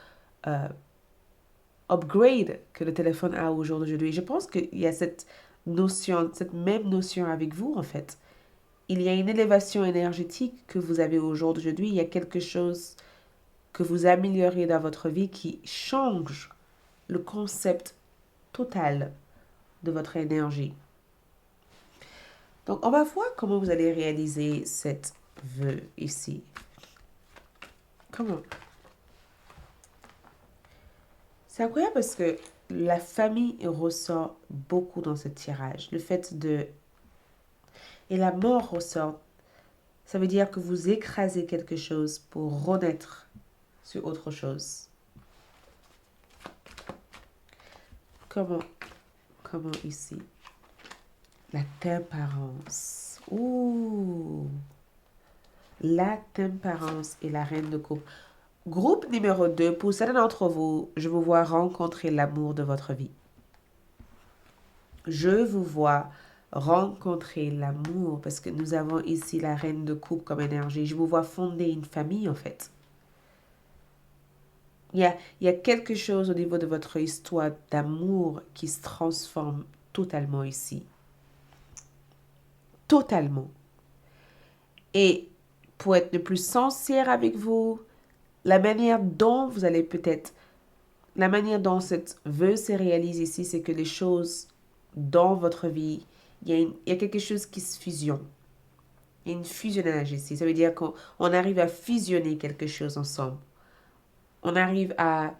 Speaker 1: upgrades que le téléphone a au jour d'aujourd'hui. Je pense qu'il y a cette notion, cette même notion avec vous en fait. Il y a une élévation énergétique que vous avez au jour d'aujourd'hui. Il y a quelque chose que vous améliorez dans votre vie qui change le concept total de votre énergie. Donc, on va voir comment vous allez réaliser cette vœu ici. Comment? C'est incroyable parce que la famille ressort beaucoup dans ce tirage. Le fait de... Et la mort ressort. Ça veut dire que vous écrasez quelque chose pour renaître sur autre chose. Comment? Comment ici? La temparance. Ouh! La Tempérance et la Reine de Coupe. Groupe numéro 2, pour certains d'entre vous, je vous vois rencontrer l'amour de votre vie. Je vous vois rencontrer l'amour parce que nous avons ici la Reine de Coupe comme énergie. Je vous vois fonder une famille en fait. Il y a quelque chose au niveau de votre histoire d'amour qui se transforme totalement ici. Totalement. Et pour être le plus sincère avec vous, la manière dont vous allez peut-être, la manière dont cette vœu se réalise ici, c'est que les choses dans votre vie, il y a quelque chose qui se fusionne. Il y a une fusionnage ici. Ça veut dire qu'on arrive à fusionner quelque chose ensemble. On arrive à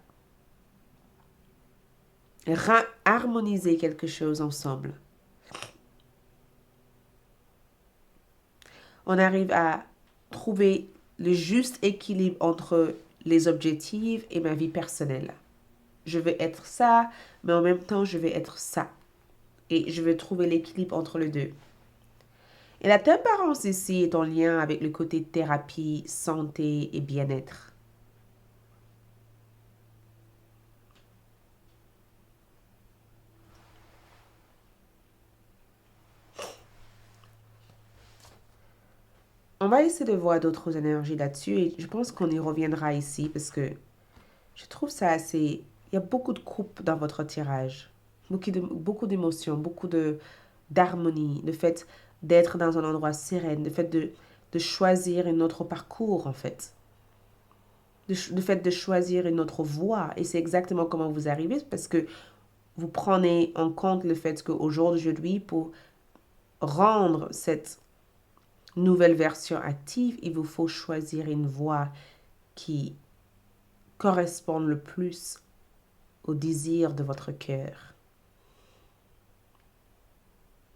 Speaker 1: harmoniser quelque chose ensemble. On arrive à trouver le juste équilibre entre les objectifs et ma vie personnelle. Je veux être ça, mais en même temps, je veux être ça. Et je veux trouver l'équilibre entre les deux. Et la tempérance ici est en lien avec le côté thérapie, santé et bien-être. On va essayer de voir d'autres énergies là-dessus et je pense qu'on y reviendra ici parce que je trouve ça assez... Il y a beaucoup de coupes dans votre tirage. Beaucoup d'émotions, beaucoup d'harmonie, le fait d'être dans un endroit serein, le fait de choisir un autre parcours en fait. Le fait de choisir une autre voie. Et c'est exactement comment vous arrivez parce que vous prenez en compte le fait qu'aujourd'hui, pour rendre cette nouvelle version active, il vous faut choisir une voie qui corresponde le plus au désir de votre cœur.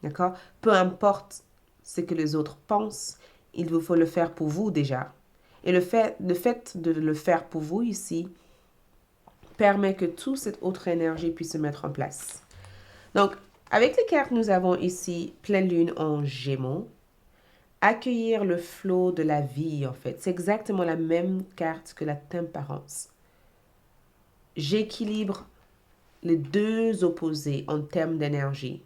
Speaker 1: D'accord? Peu importe ce que les autres pensent, il vous faut le faire pour vous déjà. Et le fait de le faire pour vous ici permet que toute cette autre énergie puisse se mettre en place. Donc, avec les cartes, nous avons ici pleine lune en Gémeaux. Accueillir le flot de la vie, en fait. C'est exactement la même carte que la tempérance. J'équilibre les deux opposés en termes d'énergie.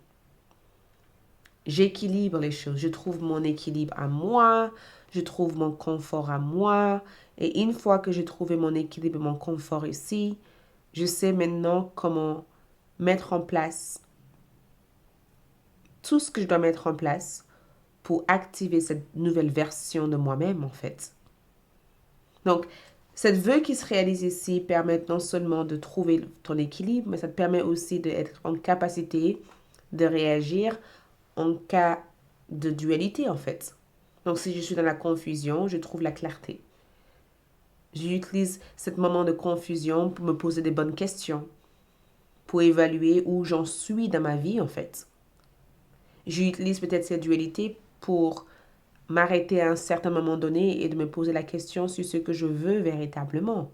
Speaker 1: J'équilibre les choses. Je trouve mon équilibre à moi. Je trouve mon confort à moi. Et une fois que j'ai trouvé mon équilibre et mon confort ici, je sais maintenant comment mettre en place tout ce que je dois mettre en place pour activer cette nouvelle version de moi-même, en fait. Donc, cette vœu qui se réalise ici permet non seulement de trouver ton équilibre, mais ça te permet aussi d'être en capacité de réagir en cas de dualité, en fait. Donc, si je suis dans la confusion, je trouve la clarté. J'utilise ce moment de confusion pour me poser des bonnes questions, pour évaluer où j'en suis dans ma vie, en fait. J'utilise peut-être cette dualité pour m'arrêter à un certain moment donné et de me poser la question sur ce que je veux véritablement.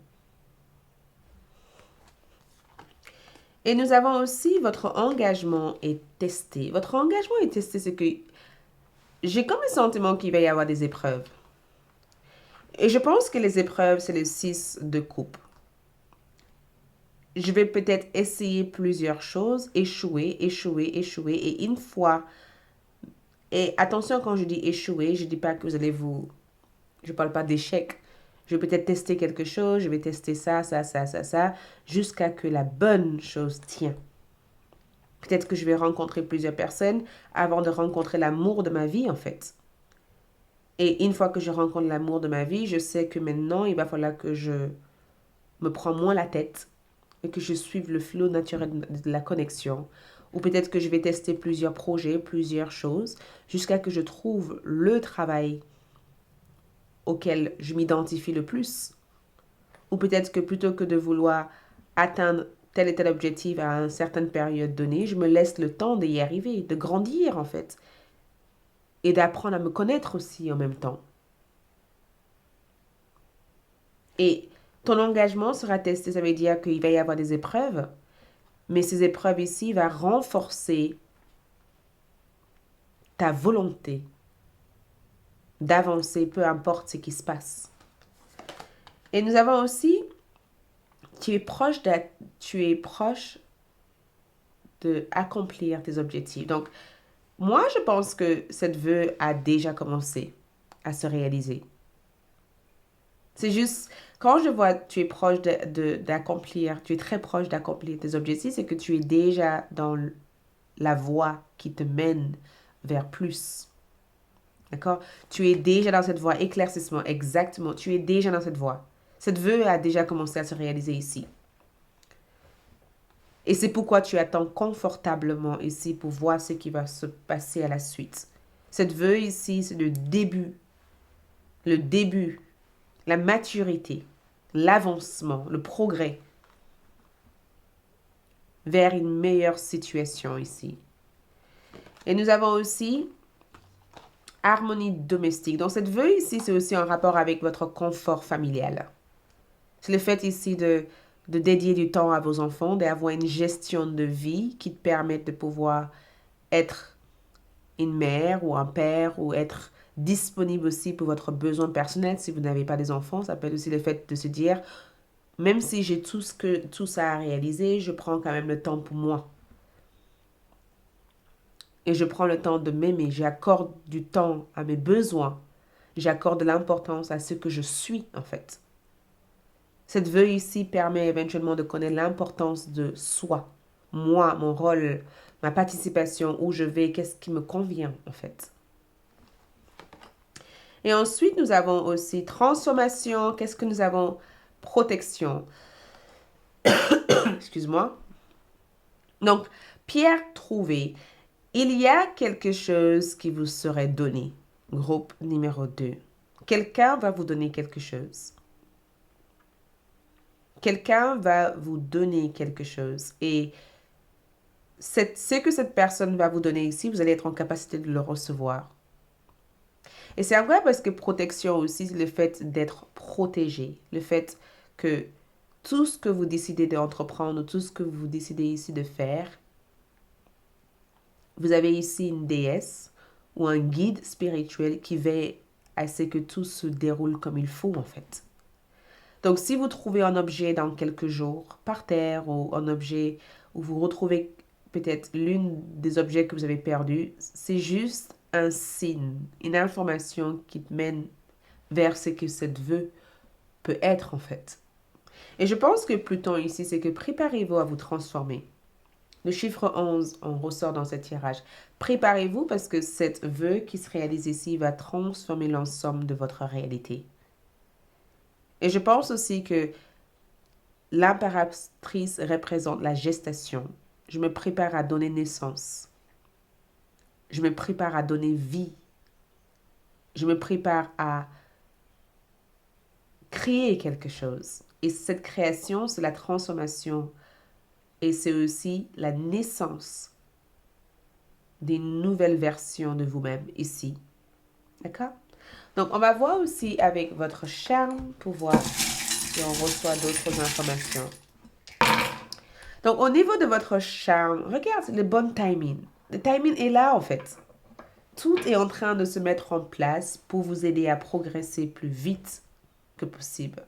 Speaker 1: Et nous avons aussi votre engagement est testé. Votre engagement est testé, c'est que j'ai comme le sentiment qu'il va y avoir des épreuves. Et je pense que les épreuves, c'est le 6 de coupe. Je vais peut-être essayer plusieurs choses, échouer, échouer, échouer. Et une fois, et attention quand je dis échouer, je ne dis pas que vous allez vous... Je ne parle pas d'échec. Je vais peut-être tester quelque chose, je vais tester ça, ça, ça, ça, ça, jusqu'à que la bonne chose tient. Peut-être que je vais rencontrer plusieurs personnes avant de rencontrer l'amour de ma vie, en fait. Et une fois que je rencontre l'amour de ma vie, je sais que maintenant, il va falloir que je me prends moins la tête et que je suive le flot naturel de la connexion. Ou peut-être que je vais tester plusieurs projets, plusieurs choses, jusqu'à que je trouve le travail auquel je m'identifie le plus. Ou peut-être que plutôt que de vouloir atteindre tel et tel objectif à une certaine période donnée, je me laisse le temps d'y arriver, de grandir en fait. Et d'apprendre à me connaître aussi en même temps. Et ton engagement sera testé, ça veut dire qu'il va y avoir des épreuves, mais ces épreuves ici vont renforcer ta volonté d'avancer, peu importe ce qui se passe. Et nous avons aussi, tu es proche de accomplir tes objectifs. Donc, moi, je pense que cette vœu a déjà commencé à se réaliser. C'est juste, quand je vois tu es proche d'accomplir, tu es très proche d'accomplir tes objectifs, c'est que tu es déjà dans la voie qui te mène vers plus. D'accord? Tu es déjà dans cette voie, éclaircissement, exactement. Tu es déjà dans cette voie. Cette vœu a déjà commencé à se réaliser ici. Et c'est pourquoi tu attends confortablement ici pour voir ce qui va se passer à la suite. Cette vœu ici, c'est le début, la maturité, l'avancement, le progrès vers une meilleure situation ici. Et nous avons aussi harmonie domestique. Donc cette vœu ici, c'est aussi en rapport avec votre confort familial. C'est le fait ici de dédier du temps à vos enfants, d'avoir une gestion de vie qui te permette de pouvoir être une mère ou un père ou être disponible aussi pour votre besoin personnel si vous n'avez pas des enfants. Ça peut être aussi le fait de se dire, même si j'ai tout ça à réaliser, je prends quand même le temps pour moi. Et je prends le temps de m'aimer. J'accorde du temps à mes besoins. J'accorde de l'importance à ce que je suis en fait. Cette vœu ici permet éventuellement de connaître l'importance de soi. Moi, mon rôle, ma participation, où je vais, qu'est-ce qui me convient en fait. Et ensuite, nous avons aussi transformation. Qu'est-ce que nous avons? Protection. Excuse-moi. Donc, pierre trouvée. Il y a quelque chose qui vous serait donné. Groupe numéro 2. Quelqu'un va vous donner quelque chose. Quelqu'un va vous donner quelque chose. Et ce que cette personne va vous donner ici, vous allez être en capacité de le recevoir. Et c'est vrai parce que protection aussi, c'est le fait d'être protégé. Le fait que tout ce que vous décidez d'entreprendre, tout ce que vous décidez ici de faire, vous avez ici une déesse ou un guide spirituel qui veille à ce que tout se déroule comme il faut en fait. Donc si vous trouvez un objet dans quelques jours par terre ou un objet où vous retrouvez peut-être l'une des objets que vous avez perdus, c'est juste un signe, une information qui te mène vers ce que cette vœu peut être en fait. Et je pense que Pluton ici, c'est que préparez-vous à vous transformer. Le chiffre 11, on ressort dans ce tirage. Préparez-vous parce que cette vœu qui se réalise ici va transformer l'ensemble de votre réalité. Et je pense aussi que l'impératrice représente la gestation. Je me prépare à donner naissance. Je me prépare à donner vie. Je me prépare à créer quelque chose. Et cette création, c'est la transformation. Et c'est aussi la naissance des nouvelles versions de vous-même ici. D'accord? Donc, on va voir aussi avec votre charme pour voir si on reçoit d'autres informations. Donc, au niveau de votre charme, regarde le bon timing. Le timing est là, en fait. Tout est en train de se mettre en place pour vous aider à progresser plus vite que possible.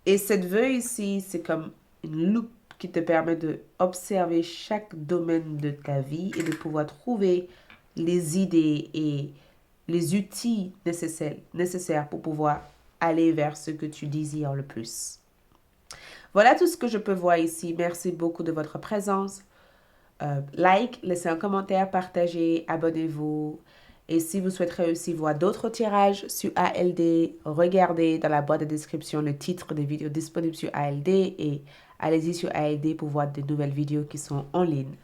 Speaker 1: Et cette vœu ici, c'est comme une loupe qui te permet d'observer chaque domaine de ta vie et de pouvoir trouver les idées et les outils nécessaires pour pouvoir aller vers ce que tu désires le plus. Voilà tout ce que je peux voir ici. Merci beaucoup de votre présence. Like, laissez un commentaire, partagez, abonnez-vous. Et si vous souhaiterez aussi voir d'autres tirages sur ALD, regardez dans la boîte de description le titre des vidéos disponibles sur ALD et allez-y sur ALD pour voir de nouvelles vidéos qui sont en ligne.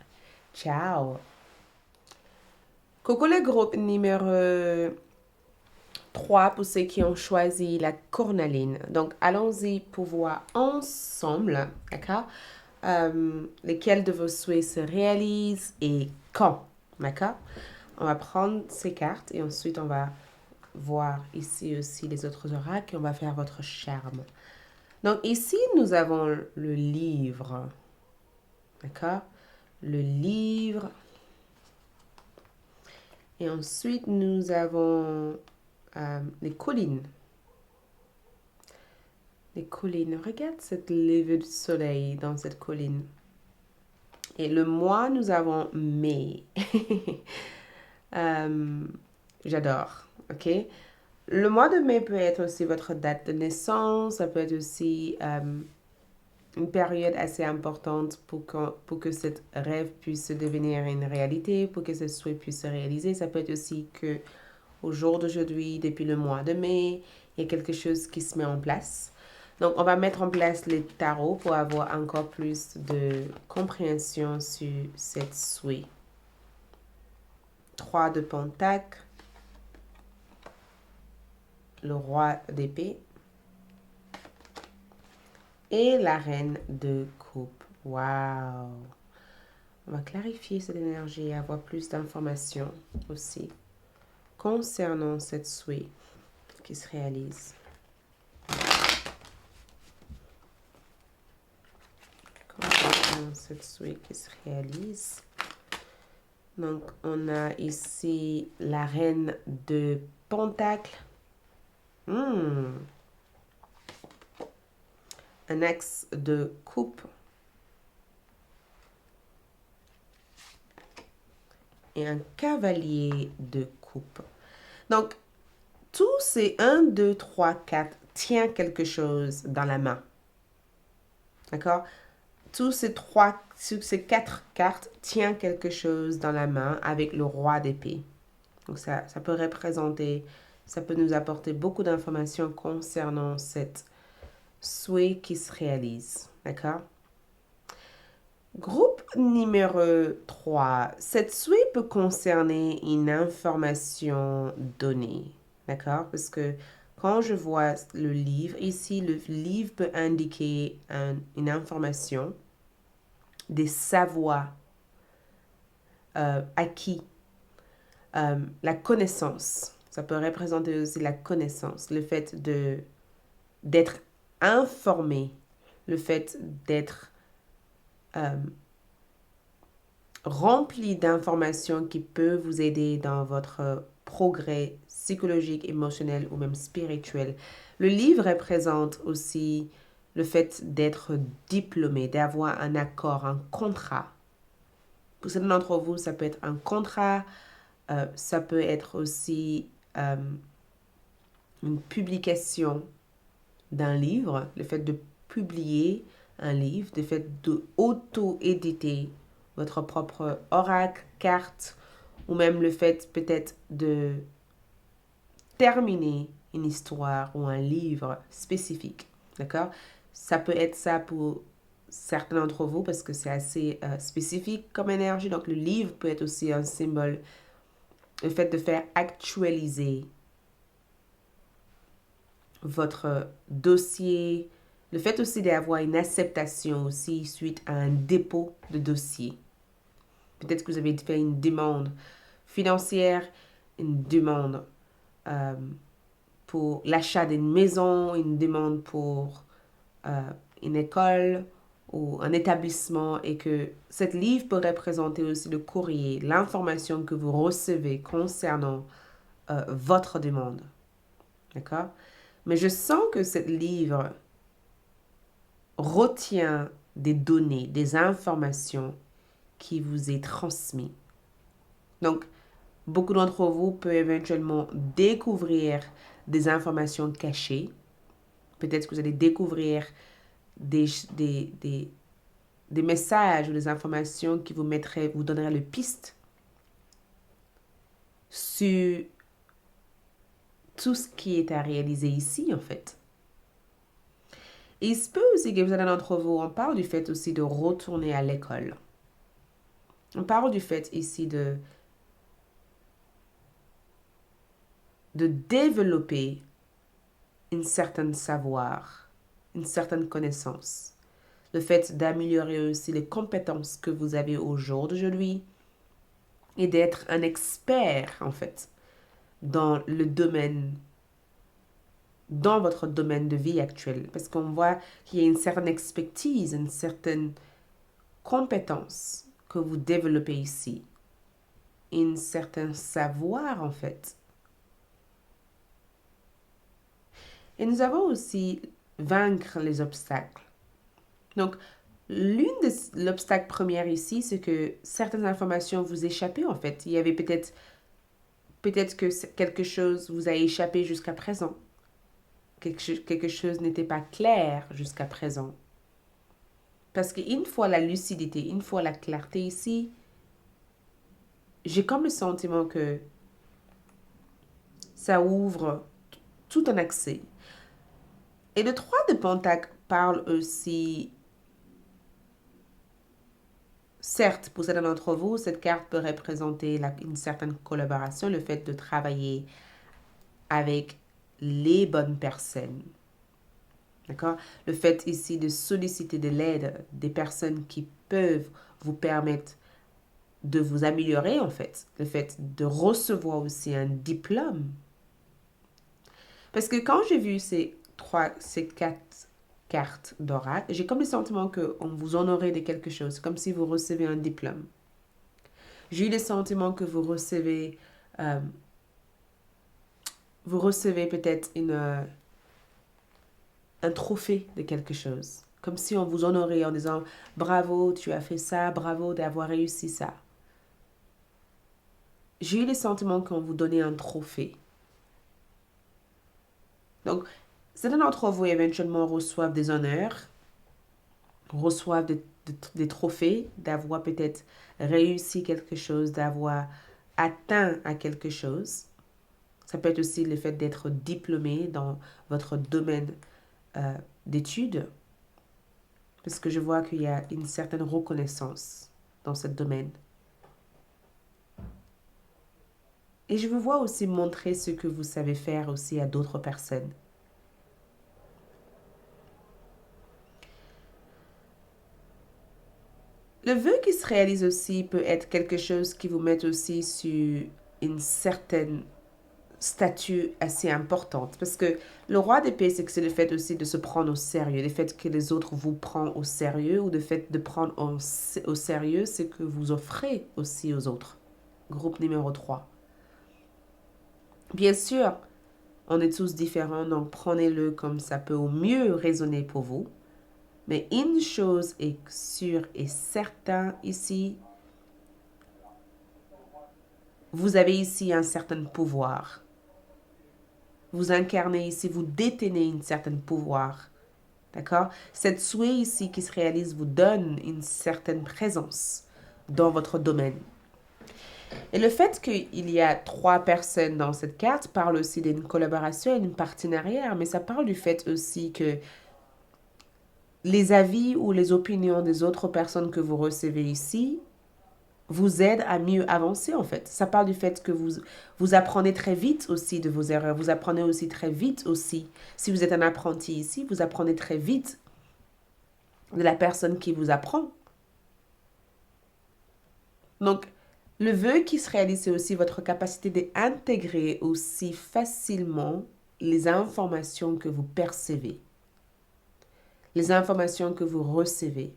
Speaker 1: Ciao! Coucou le groupe numéro 3 pour ceux qui ont choisi la cornaline. Donc, allons-y pour voir ensemble, d'accord? Lesquels de vos souhaits se réalisent et quand, d'accord? On va prendre ces cartes et ensuite on va voir ici aussi les autres oracles et on va faire votre charme. Donc ici, nous avons le livre, d'accord? Le livre. Et ensuite, nous avons les collines. Les collines. Regarde cette levée du soleil dans cette colline. Et le mois, nous avons mai. J'adore. OK? Le mois de mai peut être aussi votre date de naissance. Ça peut être aussi une période assez importante pour que cet rêve puisse devenir une réalité, pour que ce souhait puisse se réaliser. Ça peut être aussi que au jour d'aujourd'hui, depuis le mois de mai, il y a quelque chose qui se met en place. Donc, on va mettre en place les tarots pour avoir encore plus de compréhension sur cette souhait. 3 de Pentacle, le roi d'épée et la reine de coupe. Waouh! On va clarifier cette énergie et avoir plus d'informations aussi concernant cette souhait qui se réalise. Concernant cette souhait qui se réalise. Donc, on a ici la reine de Pentacle. Un axe de coupe. Et un cavalier de coupe. Donc, tous ces 1, 2, 3, 4 tient quelque chose dans la main. D'accord? Tous ces 4 cartes tient quelque chose dans la main avec le roi d'épée. Donc, ça peut représenter, ça peut nous apporter beaucoup d'informations concernant cette souhait qui se réalise. D'accord? Groupe numéro 3. Cette souhait peut concerner une information donnée. D'accord? Parce que quand je vois le livre, ici, le livre peut indiquer une information, des savoirs acquis, la connaissance. Ça peut représenter aussi la connaissance, le fait d'être informé, le fait d'être rempli d'informations qui peuvent vous aider dans votre progrès psychologique, émotionnel ou même spirituel. Le livre représente aussi le fait d'être diplômé, d'avoir un accord, un contrat. Pour certains d'entre vous, ça peut être un contrat, ça peut être aussi une publication d'un livre, le fait de publier un livre, le fait d'auto-éditer votre propre oracle, carte, ou même le fait peut-être de terminer une histoire ou un livre spécifique. D'accord? Ça peut être ça pour certains d'entre vous parce que c'est assez spécifique comme énergie. Donc le livre peut être aussi un symbole. Le fait de faire actualiser votre dossier. Le fait aussi d'avoir une acceptation aussi suite à un dépôt de dossier. Peut-être que vous avez fait une demande financière, une demande pour l'achat d'une maison, une demande pour une école ou un établissement et que cette livre peut représenter aussi le courrier, l'information que vous recevez concernant votre demande. D'accord? Mais je sens que cette livre retient des données, des informations qui vous est transmis. Donc, beaucoup d'entre vous peuvent éventuellement découvrir des informations cachées. Peut-être que vous allez découvrir des messages ou des informations qui vous donneraient le piste sur tout ce qui est à réaliser ici, en fait. Et il se peut aussi que certains d'entre vous, on parle du fait aussi de retourner à l'école. On parle du fait ici de développer une certaine savoir, une certaine connaissance. Le fait d'améliorer aussi les compétences que vous avez au jour d'aujourd'hui et d'être un expert, en fait, dans le domaine, dans votre domaine de vie actuel. Parce qu'on voit qu'il y a une certaine expertise, une certaine compétence que vous développez ici. Un certain savoir, en fait. Et nous avons aussi vaincre les obstacles. Donc, l'obstacle premier ici, c'est que certaines informations vous échappaient en fait. Il y avait peut-être que quelque chose vous a échappé jusqu'à présent. Quelque chose n'était pas clair jusqu'à présent. Parce qu'une fois la lucidité, une fois la clarté ici, j'ai comme le sentiment que ça ouvre tout un accès. Et le 3 de Pentacle parle aussi, certes, pour certains d'entre vous, cette carte peut représenter une certaine collaboration, le fait de travailler avec les bonnes personnes. D'accord? Le fait ici de solliciter de l'aide des personnes qui peuvent vous permettre de vous améliorer en fait. Le fait de recevoir aussi un diplôme. Parce que quand j'ai vu ces 4 cartes d'oracle, j'ai comme le sentiment qu'on vous honorait de quelque chose, comme si vous recevez un diplôme. J'ai eu le sentiment que vous recevez peut-être un trophée de quelque chose. Comme si on vous honorait en disant bravo, tu as fait ça, bravo d'avoir réussi ça. J'ai eu le sentiment qu'on vous donnait un trophée. Donc, certains d'entre vous éventuellement reçoivent des honneurs, reçoivent des trophées, d'avoir peut-être réussi quelque chose, d'avoir atteint à quelque chose. Ça peut être aussi le fait d'être diplômé dans votre domaine d'études, parce que je vois qu'il y a une certaine reconnaissance dans ce domaine. Et je vous vois aussi montrer ce que vous savez faire aussi à d'autres personnes. Le vœu qui se réalise aussi peut être quelque chose qui vous met aussi sur une certaine statut assez importante. Parce que le roi d'épée, c'est le fait aussi de se prendre au sérieux. Le fait que les autres vous prennent au sérieux ou le fait de prendre au sérieux ce que vous offrez aussi aux autres. Groupe numéro 3. Bien sûr, on est tous différents, donc prenez-le comme ça peut au mieux résonner pour vous. Mais une chose est sûre et certaine ici, vous avez ici un certain pouvoir. Vous incarnez ici, vous détenez un certain pouvoir. D'accord? Cette souhait ici qui se réalise vous donne une certaine présence dans votre domaine. Et le fait qu'il y a 3 personnes dans cette carte parle aussi d'une collaboration et d'une partenariat, mais ça parle du fait aussi que les avis ou les opinions des autres personnes que vous recevez ici vous aident à mieux avancer en fait. Ça parle du fait que vous apprenez très vite aussi de vos erreurs. Vous apprenez aussi très vite aussi. Si vous êtes un apprenti ici, vous apprenez très vite de la personne qui vous apprend. Donc, le vœu qui se réalise, c'est aussi votre capacité d'intégrer aussi facilement les informations que vous percevez, les informations que vous recevez.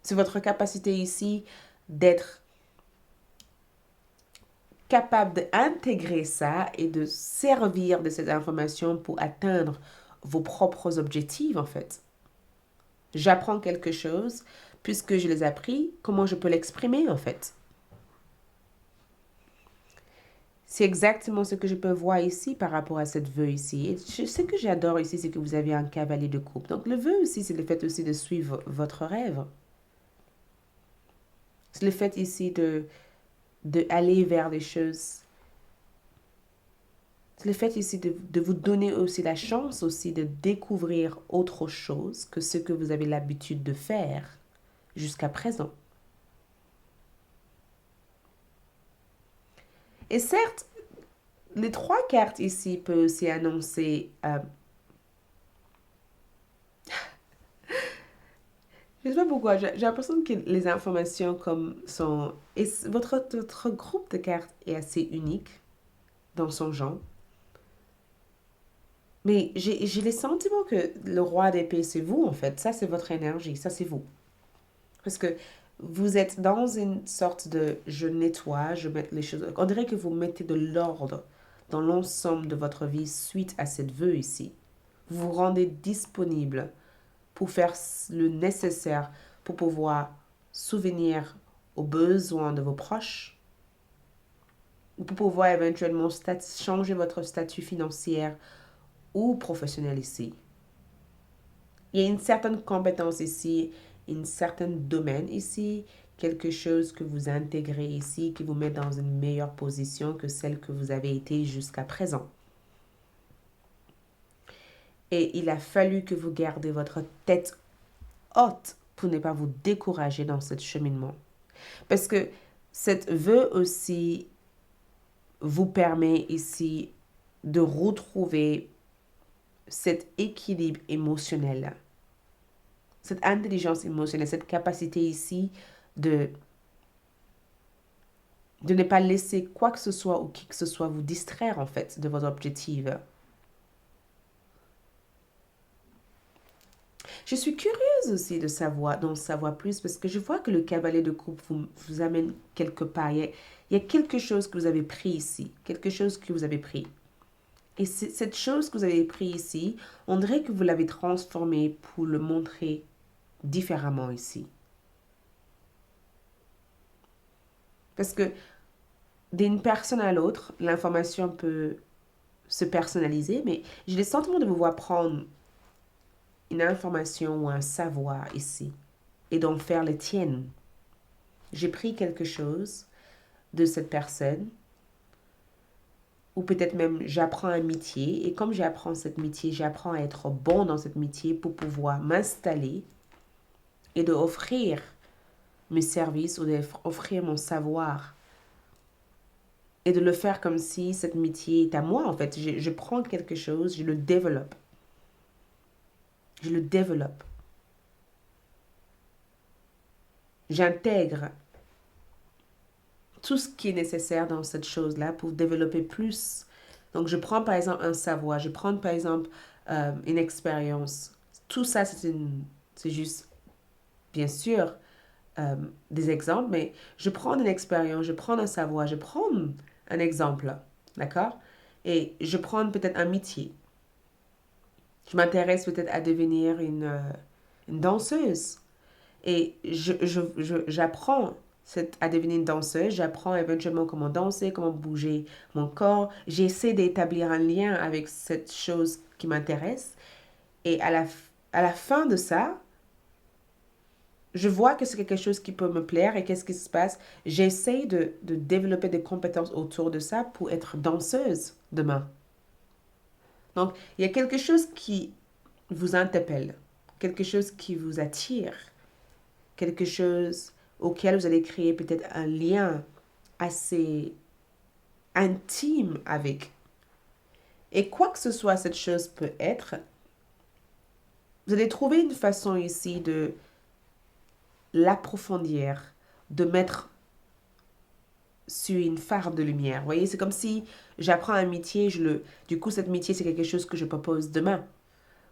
Speaker 1: C'est votre capacité ici d'être capable d'intégrer ça et de servir de ces informations pour atteindre vos propres objectifs en fait. J'apprends quelque chose, puisque je les ai appris, comment je peux l'exprimer en fait. C'est exactement ce que je peux voir ici par rapport à cette vœu ici. Et ce que j'adore ici, c'est que vous avez un cavalier de coupe. Donc le vœu aussi, c'est le fait aussi de suivre votre rêve. C'est le fait ici de aller vers les choses. C'est le fait ici de vous donner aussi la chance aussi de découvrir autre chose que ce que vous avez l'habitude de faire jusqu'à présent. Et certes, les 3 cartes ici peuvent aussi annoncer... je ne sais pas pourquoi, j'ai l'impression que les informations comme sont... Et votre groupe de cartes est assez unique dans son genre. Mais j'ai le sentiment que le roi d'épée, c'est vous en fait. Ça, c'est votre énergie. Ça, c'est vous. Parce que vous êtes dans une sorte de je nettoie, je mets les choses. On dirait que vous mettez de l'ordre dans l'ensemble de votre vie suite à cette vœu ici. vous vous rendez disponible pour faire le nécessaire pour pouvoir souvenir aux besoins de vos proches, ou pour pouvoir éventuellement changer votre statut financier ou professionnel ici. Il y a une certaine compétence ici, un certain domaine ici, quelque chose que vous intégrez ici qui vous met dans une meilleure position que celle que vous avez été jusqu'à présent. Et il a fallu que vous gardez votre tête haute pour ne pas vous décourager dans ce cheminement. Parce que cette vœu aussi vous permet ici de retrouver cet équilibre émotionnel, cette intelligence émotionnelle, cette capacité ici de ne pas laisser quoi que ce soit ou qui que ce soit vous distraire en fait de votre objectif. Je suis curieuse aussi d'en savoir plus parce que je vois que le cavalier de coupe vous amène quelque part. Il y a quelque chose que vous avez pris ici, quelque chose que vous avez pris. Et cette chose que vous avez pris ici, on dirait que vous l'avez transformé pour le montrer différemment ici. Parce que d'une personne à l'autre, l'information peut se personnaliser, mais j'ai le sentiment de vous voir prendre une information ou un savoir ici et d'en faire le tienne. J'ai pris quelque chose de cette personne ou peut-être même j'apprends un métier et comme j'apprends ce métier, j'apprends à être bon dans ce métier pour pouvoir m'installer et d'offrir mes services ou d'offrir mon savoir et de le faire comme si ce métier est à moi en fait. Je prends quelque chose, je le développe. Je le développe. J'intègre tout ce qui est nécessaire dans cette chose-là pour développer plus. Donc, je prends par exemple un savoir, je prends par exemple une expérience. Tout ça, c'est juste, bien sûr, des exemples, mais je prends une expérience, je prends un savoir, je prends un exemple, d'accord? Et je prends peut-être un métier. Je m'intéresse peut-être à devenir une danseuse. Et j'apprends à devenir une danseuse, j'apprends éventuellement comment danser, comment bouger mon corps. J'essaie d'établir un lien avec cette chose qui m'intéresse. Et à la fin de ça, je vois que c'est quelque chose qui peut me plaire et qu'est-ce qui se passe. J'essaie de développer des compétences autour de ça pour être danseuse demain. Donc, il y a quelque chose qui vous interpelle, quelque chose qui vous attire, quelque chose auquel vous allez créer peut-être un lien assez intime avec. Et quoi que ce soit cette chose peut être, vous allez trouver une façon ici de l'approfondir, de mettre sur une farde de lumière. Vous voyez, c'est comme si j'apprends un métier, du coup, cet métier, c'est quelque chose que je propose demain.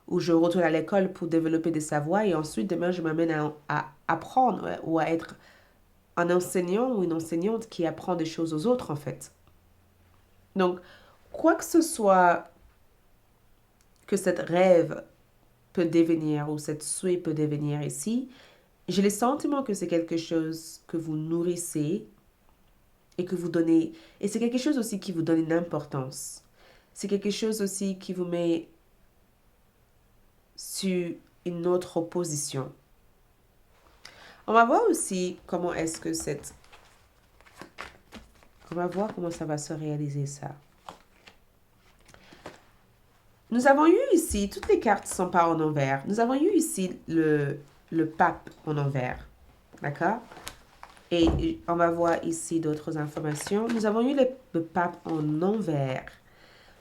Speaker 1: Ou je retourne à l'école pour développer des savoirs et ensuite, demain, je m'amène à apprendre ou à être un enseignant ou une enseignante qui apprend des choses aux autres, en fait. Donc, quoi que ce soit que cette rêve peut devenir ou cette souhait peut devenir ici, j'ai le sentiment que c'est quelque chose que vous nourrissez et que vous donnez. Et c'est quelque chose aussi qui vous donne une importance. C'est quelque chose aussi qui vous met sur une autre position. On va voir aussi comment est-ce que On va voir comment ça va se réaliser ça. Nous avons eu ici, toutes les cartes ne sont pas en envers. Nous avons eu ici le pape en envers. D'accord? Et on va voir ici d'autres informations. Nous avons eu le pape en envers.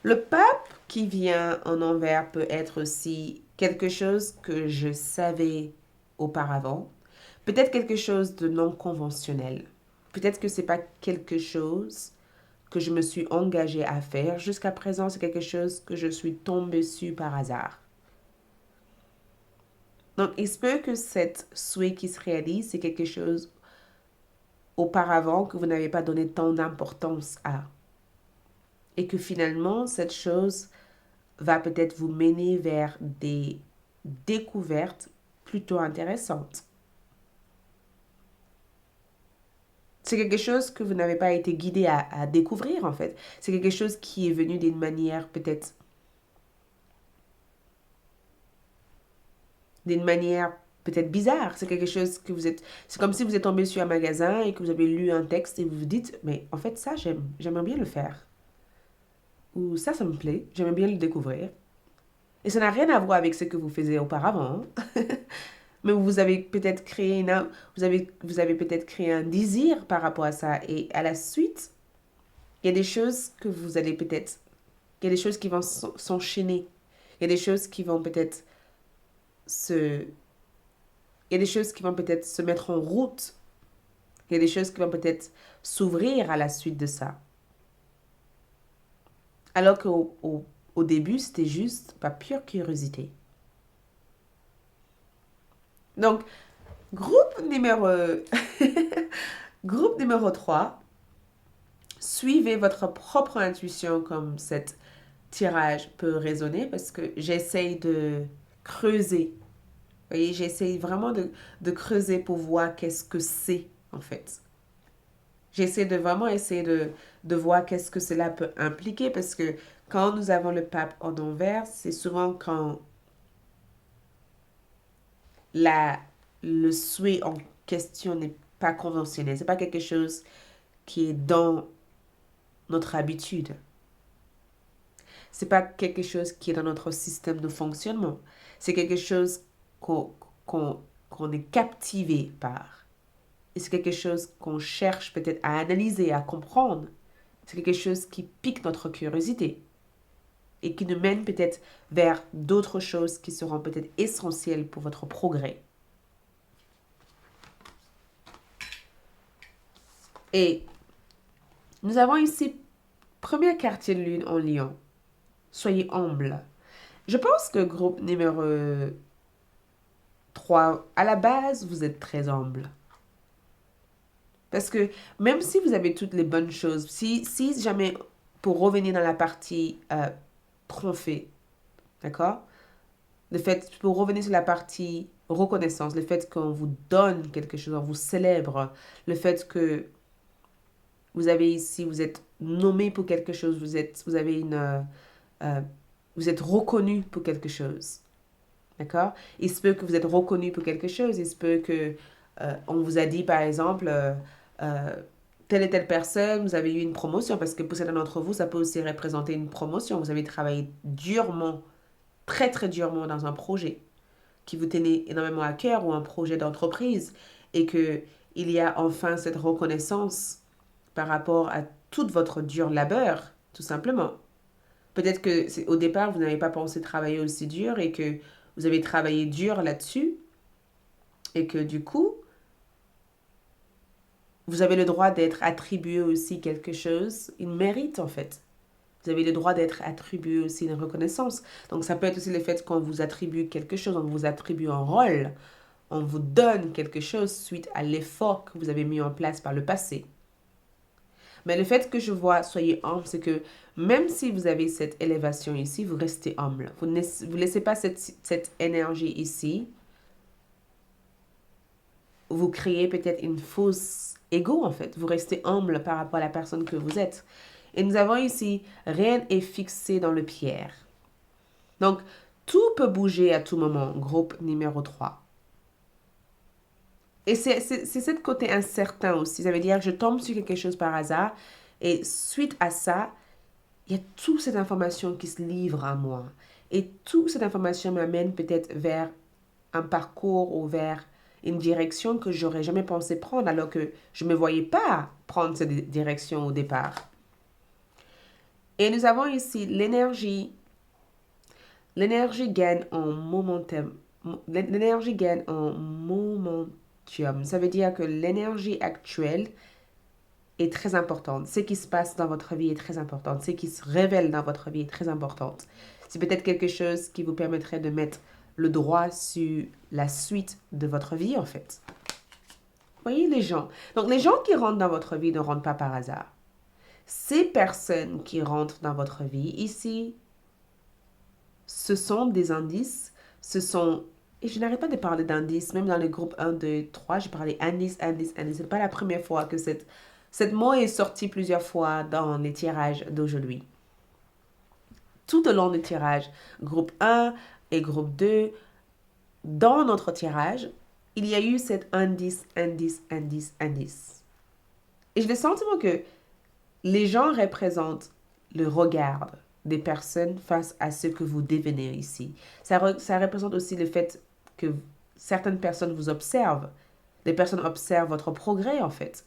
Speaker 1: Le pape qui vient en envers peut être aussi quelque chose que je savais auparavant. Peut-être quelque chose de non conventionnel. Peut-être que ce n'est pas quelque chose que je me suis engagée à faire. Jusqu'à présent, c'est quelque chose que je suis tombée dessus par hasard. Donc, il se peut que cette souhait qui se réalise, c'est quelque chose auparavant que vous n'avez pas donné tant d'importance à. Et que finalement, cette chose va peut-être vous mener vers des découvertes plutôt intéressantes. C'est quelque chose que vous n'avez pas été guidé à découvrir, en fait. C'est quelque chose qui est venu d'une manière peut-être bizarre. C'est quelque chose que vous êtes... C'est comme si vous êtes tombé sur un magasin et que vous avez lu un texte et vous vous dites, mais en fait, ça, j'aimerais bien le faire. Ou ça me plaît, j'aimerais bien le découvrir. Et ça n'a rien à voir avec ce que vous faisiez auparavant. Mais vous avez peut-être créé vous avez peut-être créé un désir par rapport à ça. Et à la suite, il y a des choses que vous allez peut-être... Il y a des choses qui vont s'enchaîner. Il y a des choses qui vont peut-être se... Il y a des choses qui vont peut-être se mettre en route. Il y a des choses qui vont peut-être s'ouvrir à la suite de ça. Alors qu'au début, c'était juste pas pure curiosité. Donc, groupe numéro, groupe numéro 3, suivez votre propre intuition comme cet tirage peut résonner parce que j'essaye de creuser. Vous voyez, j'essaye vraiment de creuser pour voir qu'est-ce que c'est en fait. J'essaie de vraiment essayer de voir qu'est-ce que cela peut impliquer parce que quand nous avons le pape en envers, c'est souvent quand la, le souhait en question n'est pas conventionnel. C'est pas quelque chose qui est dans notre habitude. C'est pas quelque chose qui est dans notre système de fonctionnement. C'est quelque chose qu'on qu'on est captivé par. Et c'est quelque chose qu'on cherche peut-être à analyser, à comprendre. C'est quelque chose qui pique notre curiosité et qui nous mène peut-être vers d'autres choses qui seront peut-être essentielles pour votre progrès. Et nous avons ici premier quartier de lune en lion. Soyez humble. Je pense que groupe numéro 3, à la base, vous êtes très humble. Parce que même si vous avez toutes les bonnes choses, si jamais, pour revenir dans la partie trophée, d'accord? Le fait, pour revenir sur la partie reconnaissance, le fait qu'on vous donne quelque chose, on vous célèbre, le fait que vous avez ici, vous êtes nommé pour quelque chose, vous avez vous êtes reconnu pour quelque chose. D'accord? Il se peut que vous êtes reconnu pour quelque chose. Il se peut que on vous a dit, par exemple, telle et telle personne, vous avez eu une promotion, parce que pour certains d'entre vous, ça peut aussi représenter une promotion. Vous avez travaillé durement, très très durement dans un projet qui vous tenait énormément à cœur ou un projet d'entreprise et que il y a enfin cette reconnaissance par rapport à tout votre dur labeur, tout simplement. Peut-être que au départ, vous n'avez pas pensé travailler aussi dur et que vous avez travaillé dur là-dessus et que du coup, vous avez le droit d'être attribué aussi quelque chose, une mérite en fait. Vous avez le droit d'être attribué aussi une reconnaissance. Donc ça peut être aussi le fait qu'on vous attribue quelque chose, on vous attribue un rôle, on vous donne quelque chose suite à l'effort que vous avez mis en place par le passé. Mais le fait que je vois, soyez humble, c'est que même si vous avez cette élévation ici, vous restez humble. Vous ne laissez pas cette énergie ici. Vous créez peut-être une fausse ego en fait. Vous restez humble par rapport à la personne que vous êtes. Et nous avons ici, rien est fixé dans le pierre. Donc, tout peut bouger à tout moment, groupe numéro 3. Et c'est ce côté incertain aussi. Ça veut dire que je tombe sur quelque chose par hasard et suite à ça, il y a toute cette information qui se livre à moi. Et toute cette information m'amène peut-être vers un parcours ou vers une direction que j'aurais jamais pensé prendre alors que je ne me voyais pas prendre cette direction au départ. Et nous avons ici l'énergie. L'énergie gagne en momentum. L'énergie gagne en momentum. Ça veut dire que l'énergie actuelle est très importante. Ce qui se passe dans votre vie est très important. Ce qui se révèle dans votre vie est très important. C'est peut-être quelque chose qui vous permettrait de mettre le droit sur la suite de votre vie, en fait. Voyez les gens. Donc, les gens qui rentrent dans votre vie ne rentrent pas par hasard. Ces personnes qui rentrent dans votre vie ici ce sont des indices, ce sont... Et je n'arrête pas de parler d'indices, même dans les groupes 1, 2, 3, j'ai parlé indice, indice, indice. Ce n'est pas la première fois que cette mot est sorti plusieurs fois dans les tirages d'aujourd'hui. Tout au long du tirage, groupe 1 et groupe 2, dans notre tirage, il y a eu cet indice, indice, indice, indice. Et j'ai le sentiment que les gens représentent le regard des personnes face à ce que vous devenez ici. Ça représente aussi le fait que certaines personnes vous observent. Des personnes observent votre progrès, en fait.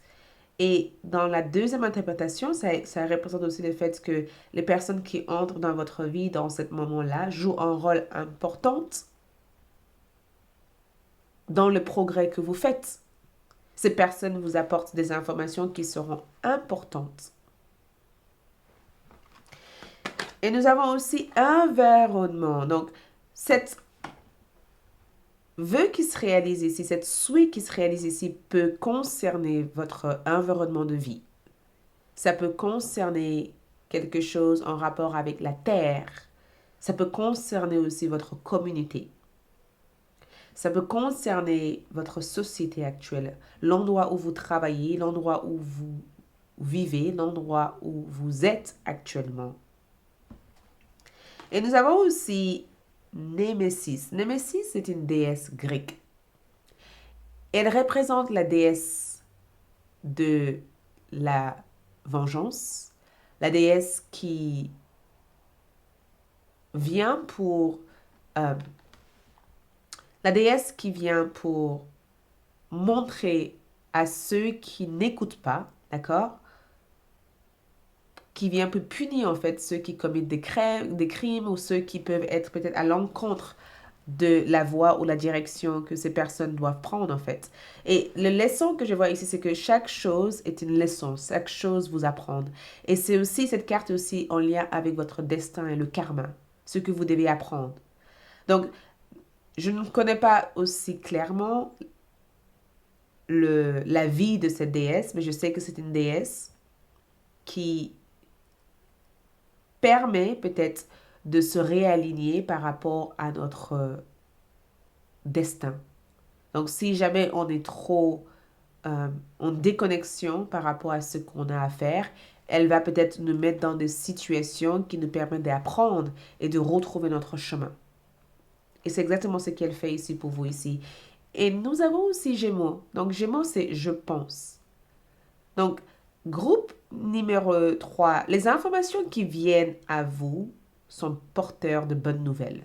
Speaker 1: Et dans la deuxième interprétation, ça représente aussi le fait que les personnes qui entrent dans votre vie dans ce moment-là jouent un rôle important dans le progrès que vous faites. Ces personnes vous apportent des informations qui seront importantes. Et nous avons aussi environnement. Donc, cette vœu qui se réalise ici, cette souhait qui se réalise ici peut concerner votre environnement de vie. Ça peut concerner quelque chose en rapport avec la terre. Ça peut concerner aussi votre communauté. Ça peut concerner votre société actuelle, l'endroit où vous travaillez, l'endroit où vous vivez, l'endroit où vous êtes actuellement. Et nous avons aussi Némésis. Némésis est une déesse grecque. Elle représente la déesse de la vengeance, la déesse qui vient pour montrer à ceux qui n'écoutent pas, d'accord, qui vient pour punir en fait ceux qui commettent des crimes ou ceux qui peuvent être peut-être à l'encontre de la voie ou la direction que ces personnes doivent prendre en fait. Et la leçon que je vois ici, c'est que chaque chose est une leçon, chaque chose vous apprend. Et c'est aussi, cette carte aussi en lien avec votre destin et le karma, ce que vous devez apprendre. Donc, je ne connais pas aussi clairement la vie de cette déesse, mais je sais que c'est une déesse qui permet peut-être de se réaligner par rapport à notre destin. Donc, si jamais on est trop en déconnexion par rapport à ce qu'on a à faire, elle va peut-être nous mettre dans des situations qui nous permettent d'apprendre et de retrouver notre chemin. Et c'est exactement ce qu'elle fait ici pour vous ici. Et nous avons aussi Gémeaux. Donc, Gémeaux, c'est je pense. Donc, groupe numéro 3, les informations qui viennent à vous sont porteurs de bonnes nouvelles.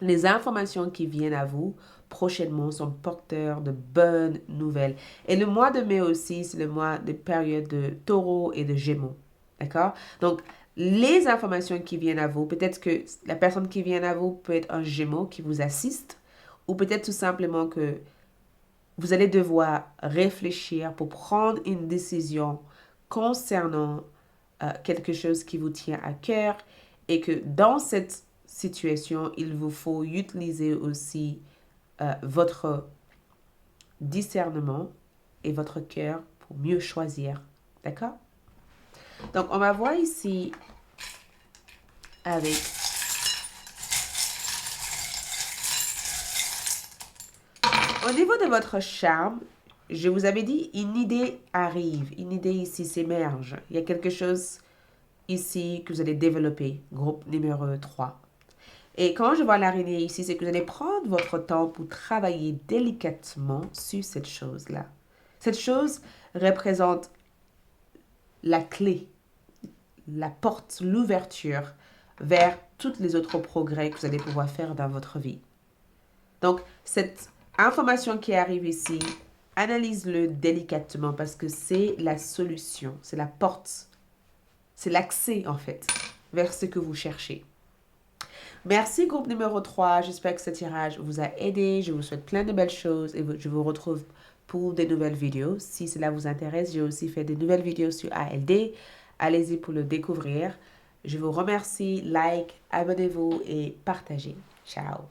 Speaker 1: Les informations qui viennent à vous prochainement sont porteurs de bonnes nouvelles. Et le mois de mai aussi, c'est le mois de période de Taureau et de Gémeaux. D'accord? Donc, les informations qui viennent à vous, peut-être que la personne qui vient à vous peut être un Gémeaux qui vous assiste, ou peut-être tout simplement que vous allez devoir réfléchir pour prendre une décision concernant quelque chose qui vous tient à cœur et que dans cette situation, il vous faut utiliser aussi votre discernement et votre cœur pour mieux choisir. D'accord? Donc, on va voir ici avec au niveau de votre charme, je vous avais dit, une idée arrive, une idée ici s'émerge. Il y a quelque chose ici que vous allez développer, groupe numéro 3. Et quand je vois l'araignée ici, c'est que vous allez prendre votre temps pour travailler délicatement sur cette chose-là. Cette chose représente la clé, la porte, l'ouverture vers tous les autres progrès que vous allez pouvoir faire dans votre vie. Donc, cette information qui arrive ici, analyse-le délicatement parce que c'est la solution, c'est la porte, c'est l'accès en fait vers ce que vous cherchez. Merci groupe numéro 3, j'espère que ce tirage vous a aidé, je vous souhaite plein de belles choses et je vous retrouve pour des nouvelles vidéos. Si cela vous intéresse, j'ai aussi fait de nouvelles vidéos sur ALD, allez-y pour le découvrir. Je vous remercie, like, abonnez-vous et partagez. Ciao.